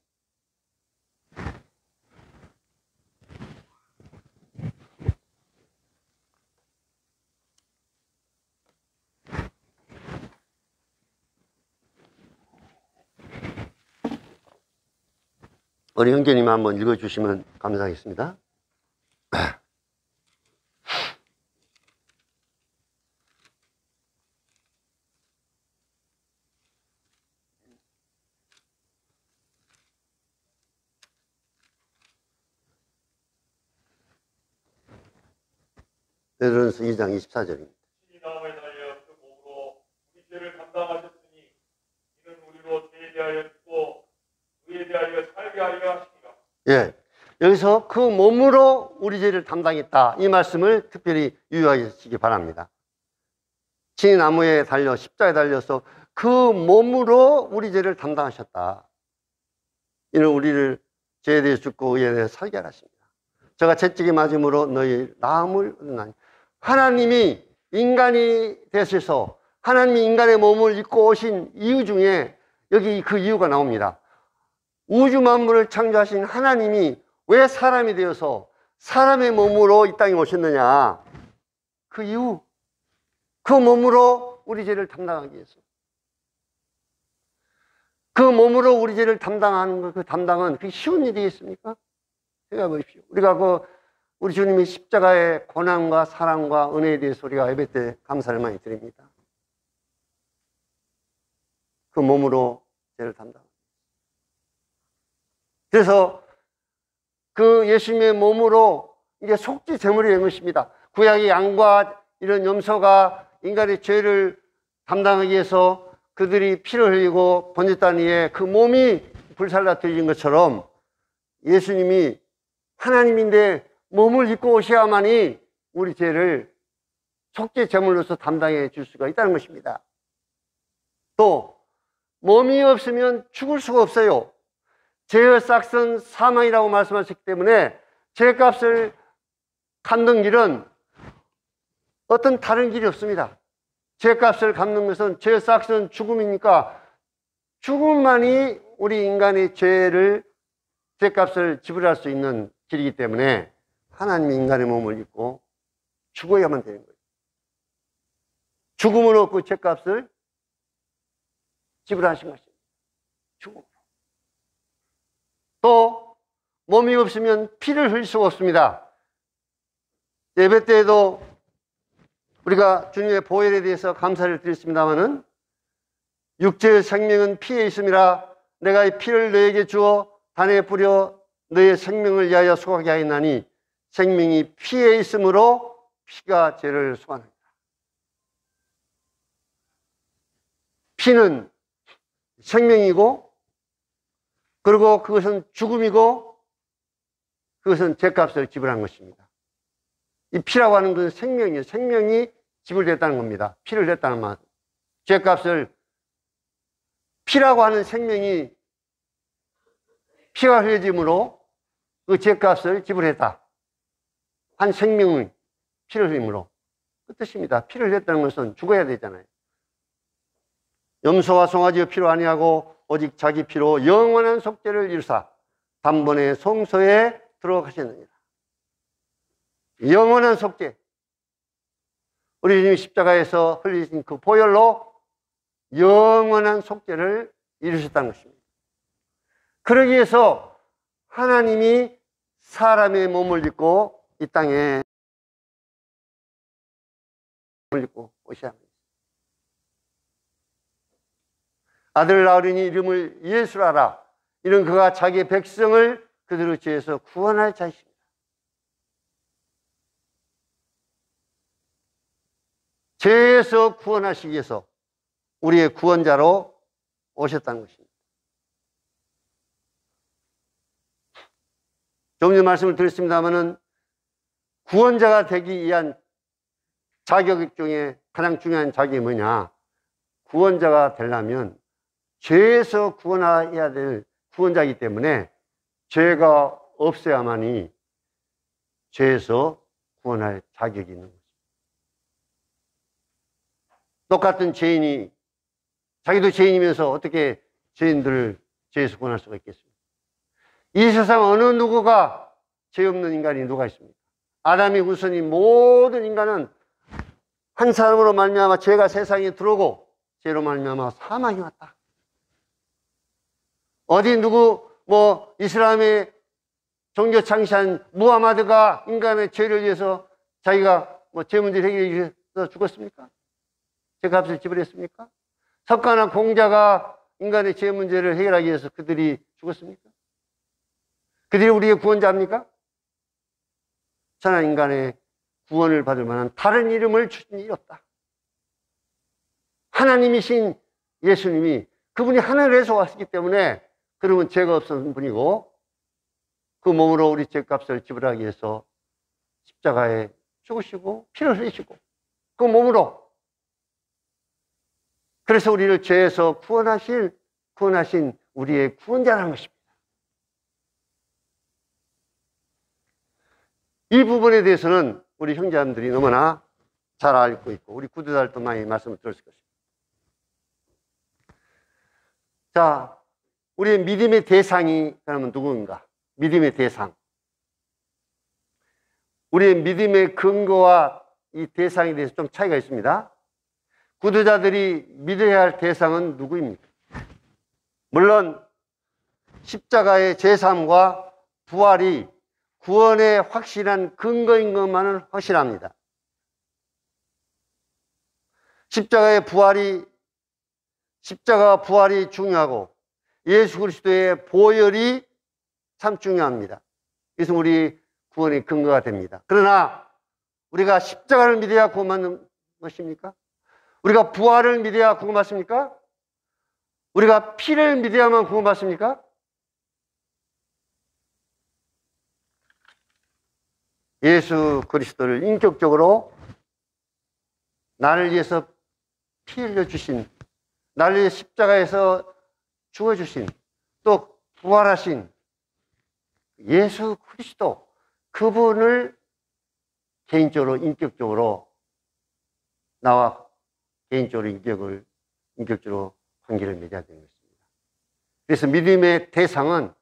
우리 형제님 한번 읽어주시면 감사하겠습니다. 베드로전서 2장 24절입니다. 신이 나무에 달려 그 몸으로 우리 죄를 감당하셨으니 이는 우리로 죄에 대하여 죽고 의에 대하여 살게 하려 하시니라. 예, 여기서 그 몸으로 우리 죄를 담당했다, 이 말씀을 특별히 유의하시기 바랍니다. 신이 나무에 달려 십자가에 달려서 그 몸으로 우리 죄를 담당하셨다. 이는 우리를 죄에 대해 죽고 의에 대해 살게 하십니다. 제가 채찍에 맞음으로 너희 나음을 얻으나니. 하나님이 인간이 되셔서 하나님이 인간의 몸을 입고 오신 이유 중에 여기 그 이유가 나옵니다. 우주 만물을 창조하신 하나님이 왜 사람이 되어서 사람의 몸으로 이 땅에 오셨느냐, 그 이유, 그 몸으로 우리 죄를 담당하기 위해서. 그 몸으로 우리 죄를 담당하는 것, 그 담당은 그게 쉬운 일이겠습니까? 생각해 보십시오. 우리가 우리 주님의 십자가의 고난과 사랑과 은혜에 대해서 우리가 예배 때 감사를 많이 드립니다. 그 몸으로 죄를 담당. 그래서 그 예수님의 몸으로 이제 속죄 제물이 된 것입니다. 구약의 양과 이런 염소가 인간의 죄를 담당하기 위해서 그들이 피를 흘리고 번제단 위에 그 몸이 불살라 드린 것처럼 예수님이 하나님인데 몸을 입고 오셔야만이 우리 죄를 속죄 제물로서 담당해 줄 수가 있다는 것입니다. 또 몸이 없으면 죽을 수가 없어요. 죄의 싹은 사망이라고 말씀하셨기 때문에 죄값을 갚는 길은 어떤 다른 길이 없습니다. 죄값을 갚는 것은, 죄의 싹은 죽음이니까 죽음만이 우리 인간의 죄값을 지불할 수 있는 길이기 때문에 하나님이 인간의 몸을 입고 죽어야만 되는 거예요. 죽음으로 그 죄값을 지불하신 것입니다. 죽음으로. 또 몸이 없으면 피를 흘릴 수가 없습니다. 예배 때에도 우리가 주님의 보혈에 대해서 감사를 드렸습니다마는 육체의 생명은 피에 있음이라 내가 이 피를 너에게 주어 단에 뿌려 너의 생명을 위하여 속하게 하였나니 생명이 피에 있으므로 피가 죄를 속하느니라. 피는 생명이고 그리고 그것은 죽음이고 그것은 죄값을 지불한 것입니다. 이 피라고 하는 것은 생명이에요. 생명이 지불됐다는 겁니다. 피를 냈다는 말. 죄값을 피라고 하는 생명이 피가 흘려짐으로 그 죄값을 지불했다. 한 생명의 피를 흘림으로. 그 뜻입니다. 피를 흘렸다는 것은 죽어야 되잖아요. 염소와 송아지의 피로 아니하고 오직 자기 피로 영원한 속죄를 이루사 단번에 성소에 들어가셨느니라. 영원한 속죄. 우리 주님이 십자가에서 흘리신 그 보혈로 영원한 속죄를 이루셨다는 것입니다. 그러기 위해서 하나님이 사람의 몸을 입고 이 땅에 몸을 입고 오셔야 합니다. 아들 낳으리니 이름을 예수라 하라. 이는 그가 자기의 백성을 그들의 죄에서 구원할 자이십니다. 죄에서 구원하시기 위해서 우리의 구원자로 오셨다는 것입니다. 좀 전에 말씀을 드렸습니다마는 구원자가 되기 위한 자격 중에 가장 중요한 자격이 뭐냐? 구원자가 되려면 죄에서 구원해야 될 구원자이기 때문에 죄가 없어야만이 죄에서 구원할 자격이 있는 거죠. 똑같은 죄인이 자기도 죄인이면서 어떻게 죄인들을 죄에서 구원할 수가 있겠습니까? 이 세상 어느 누구가 죄 없는 인간이 누가 있습니까? 아담이 우선인 모든 인간은 한 사람으로 말미암아 죄가 세상에 들어오고 죄로 말미암아 사망이 왔다. 어디 누구 이슬람의 종교 창시한 무하마드가 인간의 죄를 위해서 자기가 죄 문제를 해결하기 위해서 죽었습니까? 죄값을 지불했습니까? 석가나 공자가 인간의 죄 문제를 해결하기 위해서 그들이 죽었습니까? 그들이 우리의 구원자입니까? 천하 인간의 구원을 받을 만한 다른 이름을 주신 일이 없다. 하나님이신 예수님이 그분이 하늘에서 왔기 때문에 그러면 죄가 없었던 분이고 그 몸으로 우리 죄값을 지불하기 위해서 십자가에 죽으시고 피를 흘리시고 그 몸으로 그래서 우리를 죄에서 구원하신 우리의 구원자라는 것입니다. 이 부분에 대해서는 우리 형제자매들이 너무나 잘 알고 있고 우리 구두자들도 많이 말씀을 들었을 것입니다. 자, 우리의 믿음의 대상이 그러면 누구인가? 믿음의 대상. 우리의 믿음의 근거와 이 대상에 대해서 좀 차이가 있습니다. 구두자들이 믿어야 할 대상은 누구입니까? 물론 십자가의 제삼과 부활이 구원의 확실한 근거인 것만은 확실합니다. 십자가 부활이 중요하고 예수 그리스도의 보혈이 참 중요합니다. 그래서 우리 구원의 근거가 됩니다. 그러나 우리가 십자가를 믿어야 구원받는 것입니까? 우리가 부활을 믿어야 구원받습니까? 우리가 피를 믿어야만 구원받습니까? 예수 그리스도를 인격적으로 나를 위해서 피 흘려주신, 나를 위해 십자가에서 죽어주신, 또 부활하신 예수 그리스도, 그분을 개인적으로, 인격적으로 나와 개인적으로 인격적으로 관계를 맺어야 되는 것입니다. 그래서 믿음의 대상은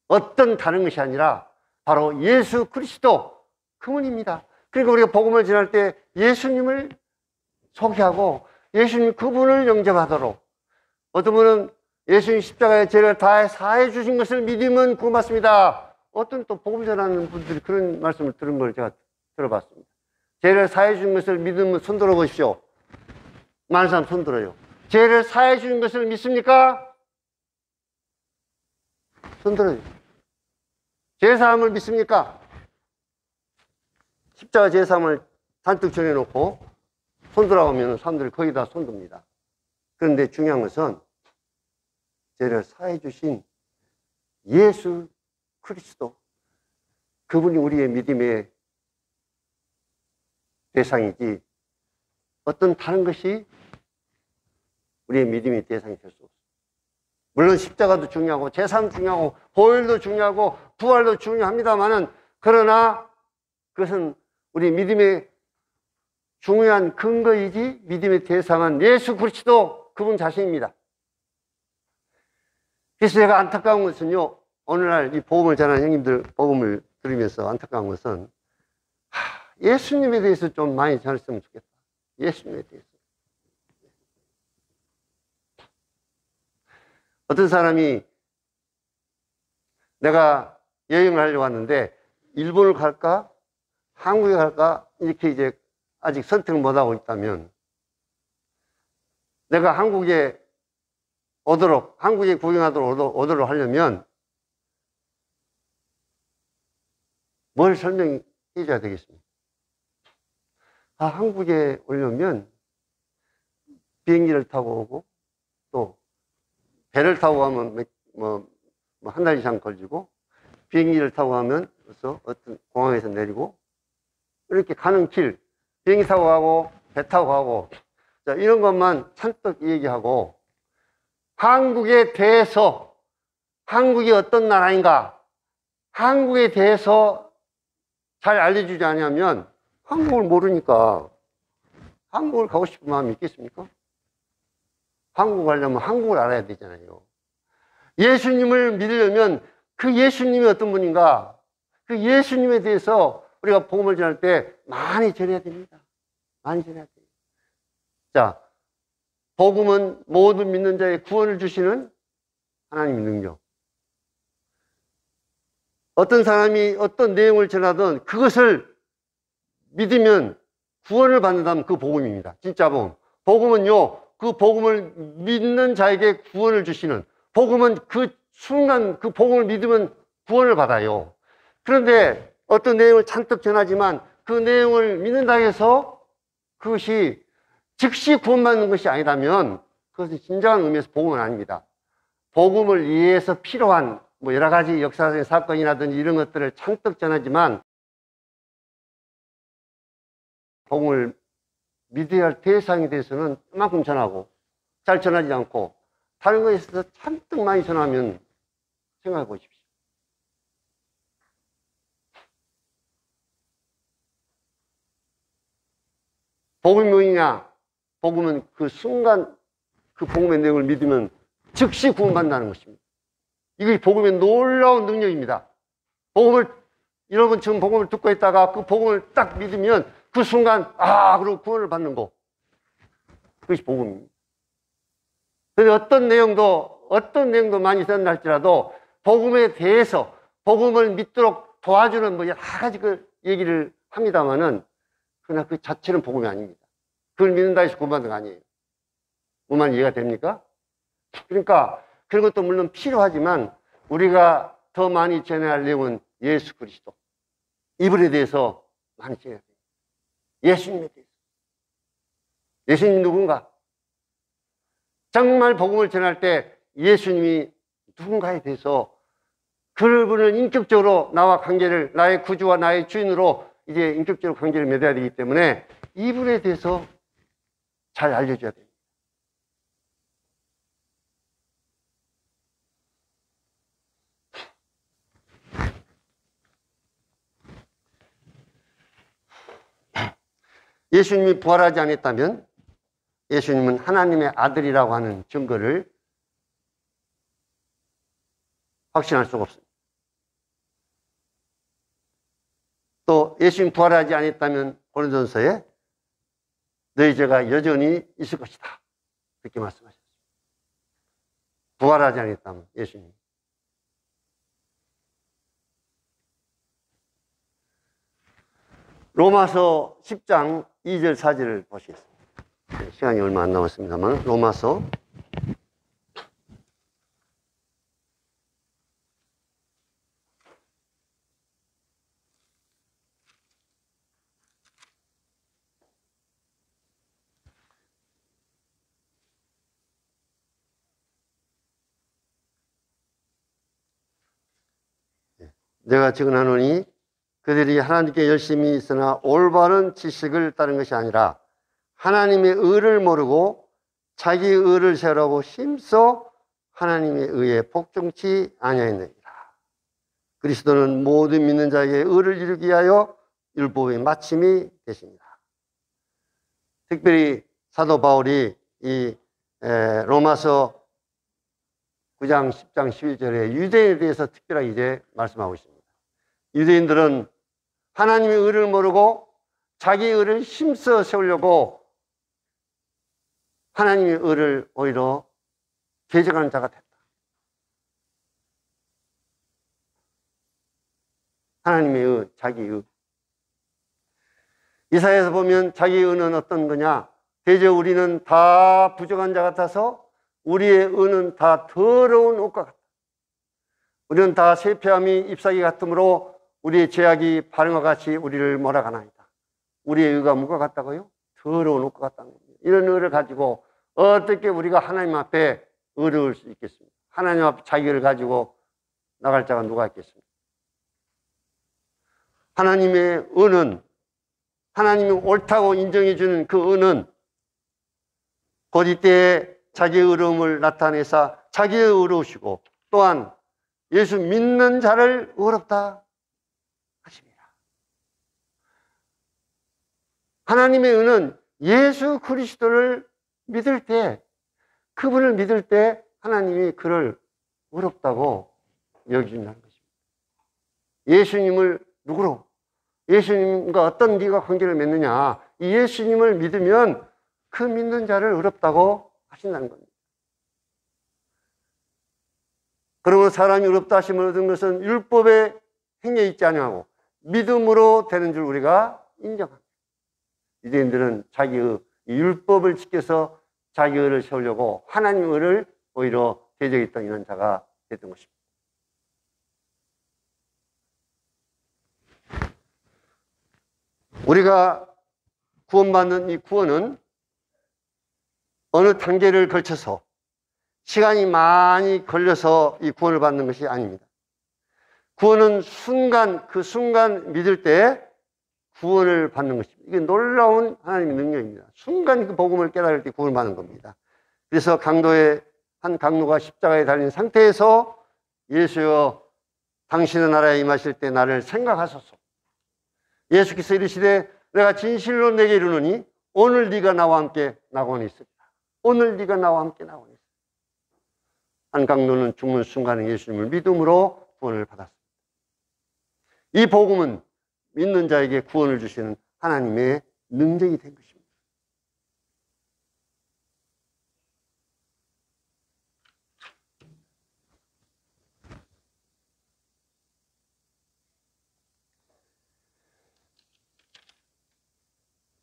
어떤 다른 것이 아니라 바로 예수 그리스도, 그분입니다. 그러니까 우리가 복음을 전할 때 예수님을 소개하고 예수님 그분을 영접하도록, 어떤 분은 예수님 십자가에 죄를 다 사해 주신 것을 믿으면 구원받습니다. 어떤 또 복음 전하는 분들이 그런 말씀을 들은 걸 제가 들어봤습니다. 죄를 사해 주신 것을 믿으면 손 들어 보십시오. 많은 사람 손 들어요. 죄를 사해 주신 것을 믿습니까? 손 들어요. 죄 사함을 믿습니까? 십자가 죄 사함을 잔뜩 정해놓고 손 들어가면 사람들이 거의 다 손 듭니다. 그런데 중요한 것은 죄를 사해 주신 예수 그리스도, 그분이 우리의 믿음의 대상이지 어떤 다른 것이 우리의 믿음의 대상이 될 수 없습니다. 물론 십자가도 중요하고 제사도 중요하고 보혈도 중요하고 부활도 중요합니다만은, 그러나 그것은 우리 믿음의 중요한 근거이지 믿음의 대상은 예수 그리스도 그분 자신입니다. 그래서 제가 안타까운 것은요, 오늘날 이 복음을 전하는 형님들 복음을 들으면서 안타까운 것은 예수님에 대해서 좀 많이 전했으면 좋겠다. 예수님에 대해서. 어떤 사람이 내가 여행을 하려고 왔는데 일본을 갈까 한국에 갈까 이렇게 이제 아직 선택을 못하고 있다면, 내가 한국에 한국에 구경하도록 오도록 하려면 뭘 설명해 줘야 되겠습니까? 한국에 오려면 비행기를 타고 오고 또 배를 타고 가면 한 달 이상 걸리고, 비행기를 타고 가면 그래서 어떤 공항에서 내리고, 이렇게 가는 길 비행기 타고 가고 배 타고 가고, 자, 이런 것만 잔뜩 얘기하고 한국에 대해서, 한국이 어떤 나라인가, 한국에 대해서 잘 알려주지 않으면 한국을 모르니까 한국을 가고 싶은 마음이 있겠습니까? 한국 가려면 한국을 알아야 되잖아요. 예수님을 믿으려면 그 예수님이 어떤 분인가, 그 예수님에 대해서 우리가 복음을 전할 때 많이 전해야 됩니다. 많이 전해야 돼요. 자, 복음은 모든 믿는 자의 구원을 주시는 하나님의 능력. 어떤 사람이 어떤 내용을 전하든 그것을 믿으면 구원을 받는다면 그 복음입니다. 진짜 복음. 복음은요, 그 복음을 믿는 자에게 구원을 주시는, 복음은 그 순간 그 복음을 믿으면 구원을 받아요. 그런데 어떤 내용을 잔뜩 전하지만 그 내용을 믿는다 해서 그것이 즉시 구원받는 것이 아니라면 그것은 진정한 의미에서 복음은 아닙니다. 복음을 위해서 필요한 여러 가지 역사적인 사건이라든지 이런 것들을 잔뜩 전하지만 복음을 믿어야 할 대상에 대해서는 그만큼 전하고, 잘 전하지 않고 다른 것에 있어서 잔뜩 많이 전하면 생각해 보십시오. 복음이 뭐냐? 복음은 그 순간 그 복음의 내용을 믿으면 즉시 구원받는다는 것입니다. 이것이 복음의 놀라운 능력입니다. 여러분 지금 복음을 듣고 있다가 그 복음을 딱 믿으면 그 순간 그리고 구원을 받는 거, 그것이 복음입니다. 그런데 어떤 내용도 많이 쓴다 할지라도 복음에 대해서, 복음을 믿도록 도와주는 여러 가지 그 얘기를 합니다만은 그러나 그 자체는 복음이 아닙니다. 그걸 믿는다 해서 구원받는 거 아니에요. 무슨 말인지 이해가 됩니까? 그러니까 그런 것도 물론 필요하지만 우리가 더 많이 전해야 할 내용은 예수 그리스도, 이분에 대해서 많이 전해야 돼요. 예수님에 대해서. 예수님 누군가? 정말 복음을 전할 때 예수님이 누군가에 대해서 그분을 인격적으로 나와 관계를, 나의 구주와 나의 주인으로 이제 인격적으로 관계를 맺어야 되기 때문에 이분에 대해서 잘 알려줘야 됩니다. 예수님이 부활하지 않았다면 예수님은 하나님의 아들이라고 하는 증거를 확신할 수가 없습니다. 또 예수님 부활하지 않았다면 고린도전서에 너희 죄가 여전히 있을 것이다. 그렇게 말씀하셨습니다. 부활하지 않았다면 예수님. 로마서 10장 2절 4절을 보시겠습니다. 시간이 얼마 안 남았습니다만 로마서 내가 증언하노니 그들이 하나님께 열심히 있으나 올바른 지식을 따른 것이 아니라 하나님의 의를 모르고 자기 의를 세우라고 힘써 하나님의 의에 복종치 아니하였느니라. 그리스도는 모든 믿는 자에게 의를 이루기 위하여 율법의 마침이 되십니다. 특별히 사도 바울이 이 로마서 9장, 10장, 11절에 유대인에 대해서 특별하게 이제 말씀하고 있습니다. 유대인들은 하나님의 의를 모르고 자기 의를 힘써 세우려고 하나님의 의를 오히려 개정하는 자가 됐다. 하나님의 의, 자기 의. 이사야에서 보면 자기 의는 어떤 거냐? 대저 우리는 다 부족한 자 같아서 우리의 의는 다 더러운 옷과 같다. 우리는 다 쇠폐함이 잎사귀 같으므로 우리의 죄악이 바람과 같이 우리를 몰아가나이다. 우리의 의가 무엇과 같다고요? 더러운 옷과 같다는 겁니다. 이런 의를 가지고 어떻게 우리가 하나님 앞에 의로울 수 있겠습니까? 하나님 앞에 자기를 가지고 나갈 자가 누가 있겠습니까? 하나님의 의는, 하나님이 옳다고 인정해 주는 그 의는 곧 이때에 자기의 의로움을 나타내사 자기의 의로우시고 또한 예수 믿는 자를 의롭다 하십니다. 하나님의 의는 예수 그리스도를 믿을 때, 그분을 믿을 때 하나님이 그를 의롭다고 여기준다는 것입니다. 예수님을 누구로? 예수님과 어떤 네가 관계를 맺느냐? 이 예수님을 믿으면 그 믿는 자를 의롭다고 하신다는 겁니다. 그러면 사람이 의롭다 하심을 얻은 것은 율법의 행위에 있지 아니하고 믿음으로 되는 줄 우리가 인정합니다. 유대인들은 자기의 율법을 지켜서 자기 의를 세우려고 하나님 의를 오히려 대적했던 이런 자가 됐던 것입니다. 우리가 구원받는 이 구원은 어느 단계를 걸쳐서 시간이 많이 걸려서 이 구원을 받는 것이 아닙니다. 구원은 그 순간 믿을 때 구원을 받는 것입니다. 이게 놀라운 하나님의 능력입니다. 순간 그 복음을 깨달을 때 구원을 받는 겁니다. 그래서 한 강도가 십자가에 달린 상태에서 예수여 당신의 나라에 임하실 때 나를 생각하소서. 예수께서 이르시되 내가 진실로 내게 이르노니 오늘 네가 나와 함께 낙원에 있으리라. 오늘 네가 나와 함께 낙원에 있으리라. 한 강도는 죽는 순간에 예수님을 믿음으로 구원을 받았습니다. 이 복음은 믿는 자에게 구원을 주시는 하나님의 능력이 된 것입니다.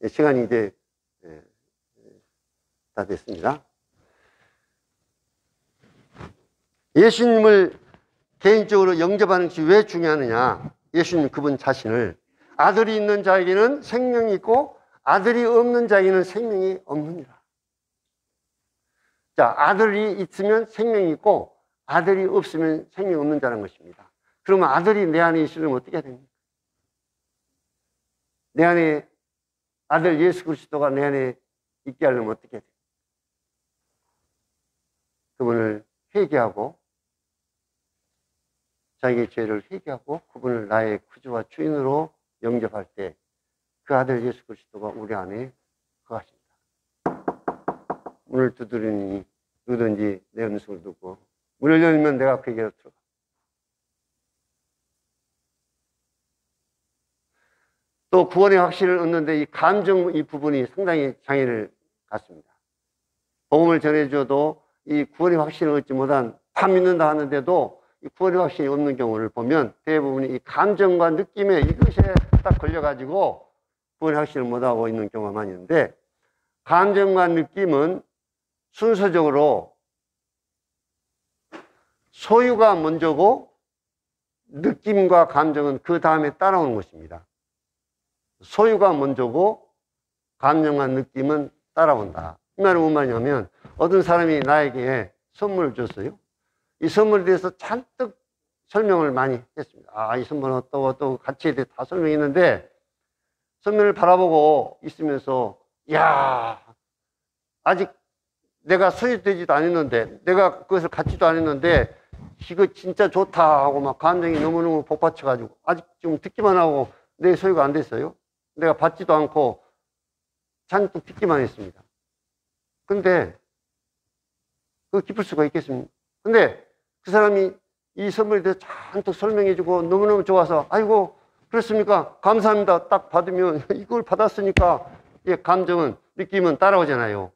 시간이 이제 다 됐습니다. 예수님을 개인적으로 영접하는 것이 왜 중요하느냐? 예수님 그분 자신을 아들이 있는 자에게는 생명이 있고 아들이 없는 자에게는 생명이 없느니라. 자, 아들이 있으면 생명이 있고 아들이 없으면 생명이 없는 자라는 것입니다. 그러면 아들이 내 안에 있으면 어떻게 해야 됩니까? 내 안에 아들 예수 그리스도가 내 안에 있게 하려면 어떻게 해야 돼요? 그분을 회개하고 자기의 죄를 회개하고 그분을 나의 구주와 주인으로 영접할 때 그 아들 예수 그리스도가 우리 안에 거하십니다. 문을 두드리니 누구든지 내 음성을 듣고 문을 열면 내가 그에게로 들어가. 또 구원의 확신을 얻는데 이 감정 이 부분이 상당히 장애를 갖습니다. 복음을 전해줘도 이 구원의 확신을 얻지 못한 다 믿는다 하는데도 이 구원의 확신이 없는 경우를 보면 대부분이 이 감정과 느낌에 이것에 딱 걸려가지고 구원의 확신을 못하고 있는 경우가 많이 있는데, 감정과 느낌은 순서적으로 소유가 먼저고 느낌과 감정은 그 다음에 따라오는 것입니다. 소유가 먼저고 감정과 느낌은 따라온다. 이 말은 무슨 말이냐면, 어떤 사람이 나에게 선물을 줬어요. 이 선물에 대해서 잔뜩 설명을 많이 했습니다. 아, 이 선물은 어떠고 가치에 대해 다 설명했는데, 선물을 바라보고 있으면서, 야, 아직 내가 소유되지도 않았는데, 내가 그것을 갖지도 않았는데, 이거 진짜 좋다 하고 막 감정이 너무너무 복받쳐가지고, 아직 좀 듣기만 하고 내 소유가 안 됐어요. 내가 받지도 않고 잔뜩 듣기만 했습니다. 근데, 그거 기쁠 수가 있겠습니까? 근데 그 사람이 이 선물에 대해서 잔뜩 설명해주고 너무너무 좋아서, 아이고, 그렇습니까? 감사합니다. 딱 받으면 이걸 받았으니까 감정은, 느낌은 따라오잖아요.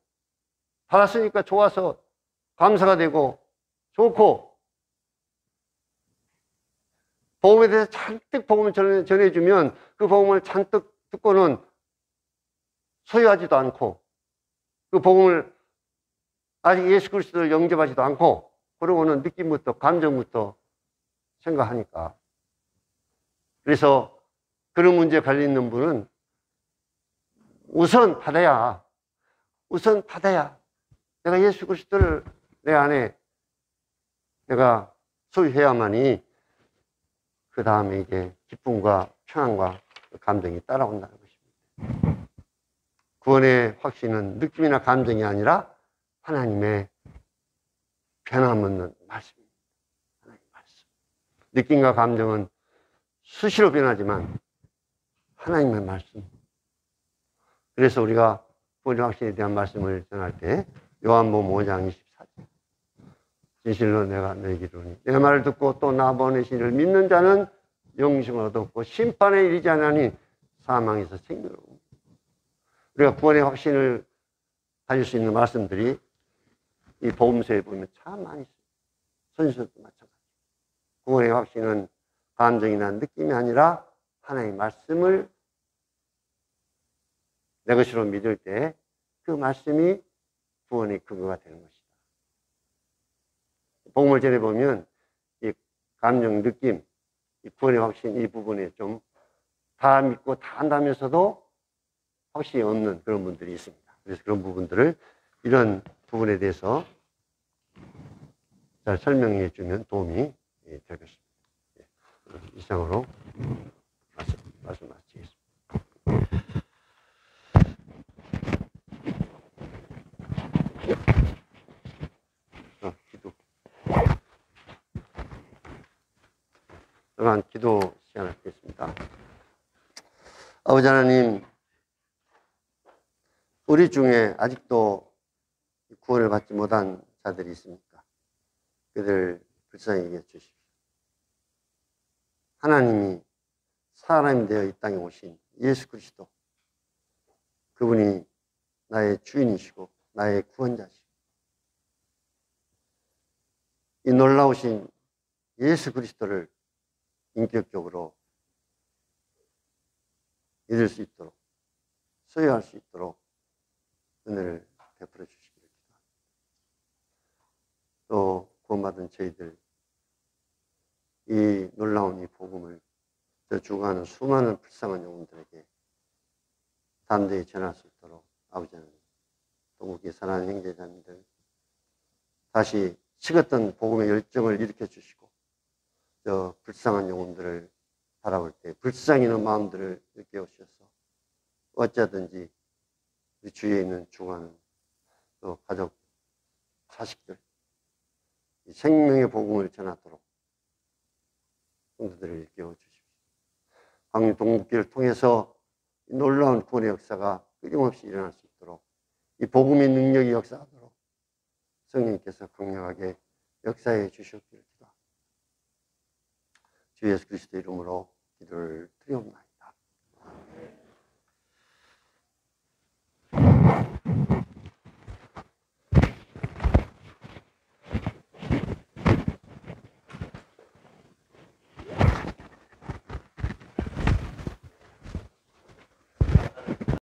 받았으니까 좋아서 감사가 되고 좋고, 복음에 대해서 잔뜩 복음을 전해주면 그 복음을 잔뜩 듣고는 소유하지도 않고, 그 복음을 아직 예수 그리스도를 영접하지도 않고, 그러고는 느낌부터 감정부터 생각하니까. 그래서 그런 문제에 걸려 있는 분은 우선 받아야 내가 예수 그리스도를 내 안에 내가 소유해야만이 그 다음에 이게 기쁨과 평안과 감정이 따라온다는 것입니다. 구원의 확신은 느낌이나 감정이 아니라 하나님의 변함없는 말씀입니다. 하나님의 말씀. 느낌과 감정은 수시로 변하지만 하나님의 말씀. 그래서 우리가 구원의 확신에 대한 말씀을 전할 때 요한복음 5장 24절, 진실로 내가 너희에게 이르노니 내 말을 듣고 또 나 보내신 이를 믿는 자는 영생을 얻었고 심판에 이르지 아니하니 사망에서 생명을 얻습니다. 우리가 구원의 확신을 가질 수 있는 말씀들이 이 복음서에 보면 참 많이 있어요. 선지서도 마찬가지. 구원의 확신은 감정이나 느낌이 아니라 하나님의 말씀을 내 것으로 믿을 때 그 말씀이 구원의 근거가 되는 것이다. 복음을 전해보면 이 감정, 느낌, 이 구원의 확신 이 부분에 좀 다 믿고 다 안다면서도 확신이 없는 그런 분들이 있습니다. 그래서 그런 부분들을 이런 부분에 대해서 잘 설명해 주면 도움이 되겠습니다. 이상으로 말씀 마치겠습니다. 기도. 그러한 기도 시간을 갖겠습니다. 아버지 하나님, 우리 중에 아직도 구원을 받지 못한 자들이 있습니까? 그들 불쌍히 여겨 주십시오. 하나님이 사람이 되어 이 땅에 오신 예수 그리스도, 그분이 나의 주인이시고 나의 구원자시고 이 놀라우신 예수 그리스도를 인격적으로 믿을 수 있도록, 소유할 수 있도록 은혜를 베풀어 주시기를 기도합니다. 또 구원받은 저희들 이 놀라운 이 복음을 죽어가는 수많은 불쌍한 영혼들에게 담대히 전할 수 있도록 아버지 하나님, 동국에 사랑하는 형제자매들 다시 식었던 복음의 열정을 일으켜 주시고 저 불쌍한 영혼들을 바라볼 때 불쌍히는 마음들을 일깨우셔서 어쩌든지 우리 주위에 있는 죽어가는 또 가족, 자식들 이 생명의 복음을 전하도록 성도들을 일깨워 주십시오. 광주 동국교를 통해서 이 놀라운 구원의 역사가 끊임없이 일어날 수 있도록 이 복음의 능력이 역사하도록 성령님께서 강력하게 역사해 주셨기를 기도합니다. 주 예수 그리스도 이름으로 기도를 드리옵나이다.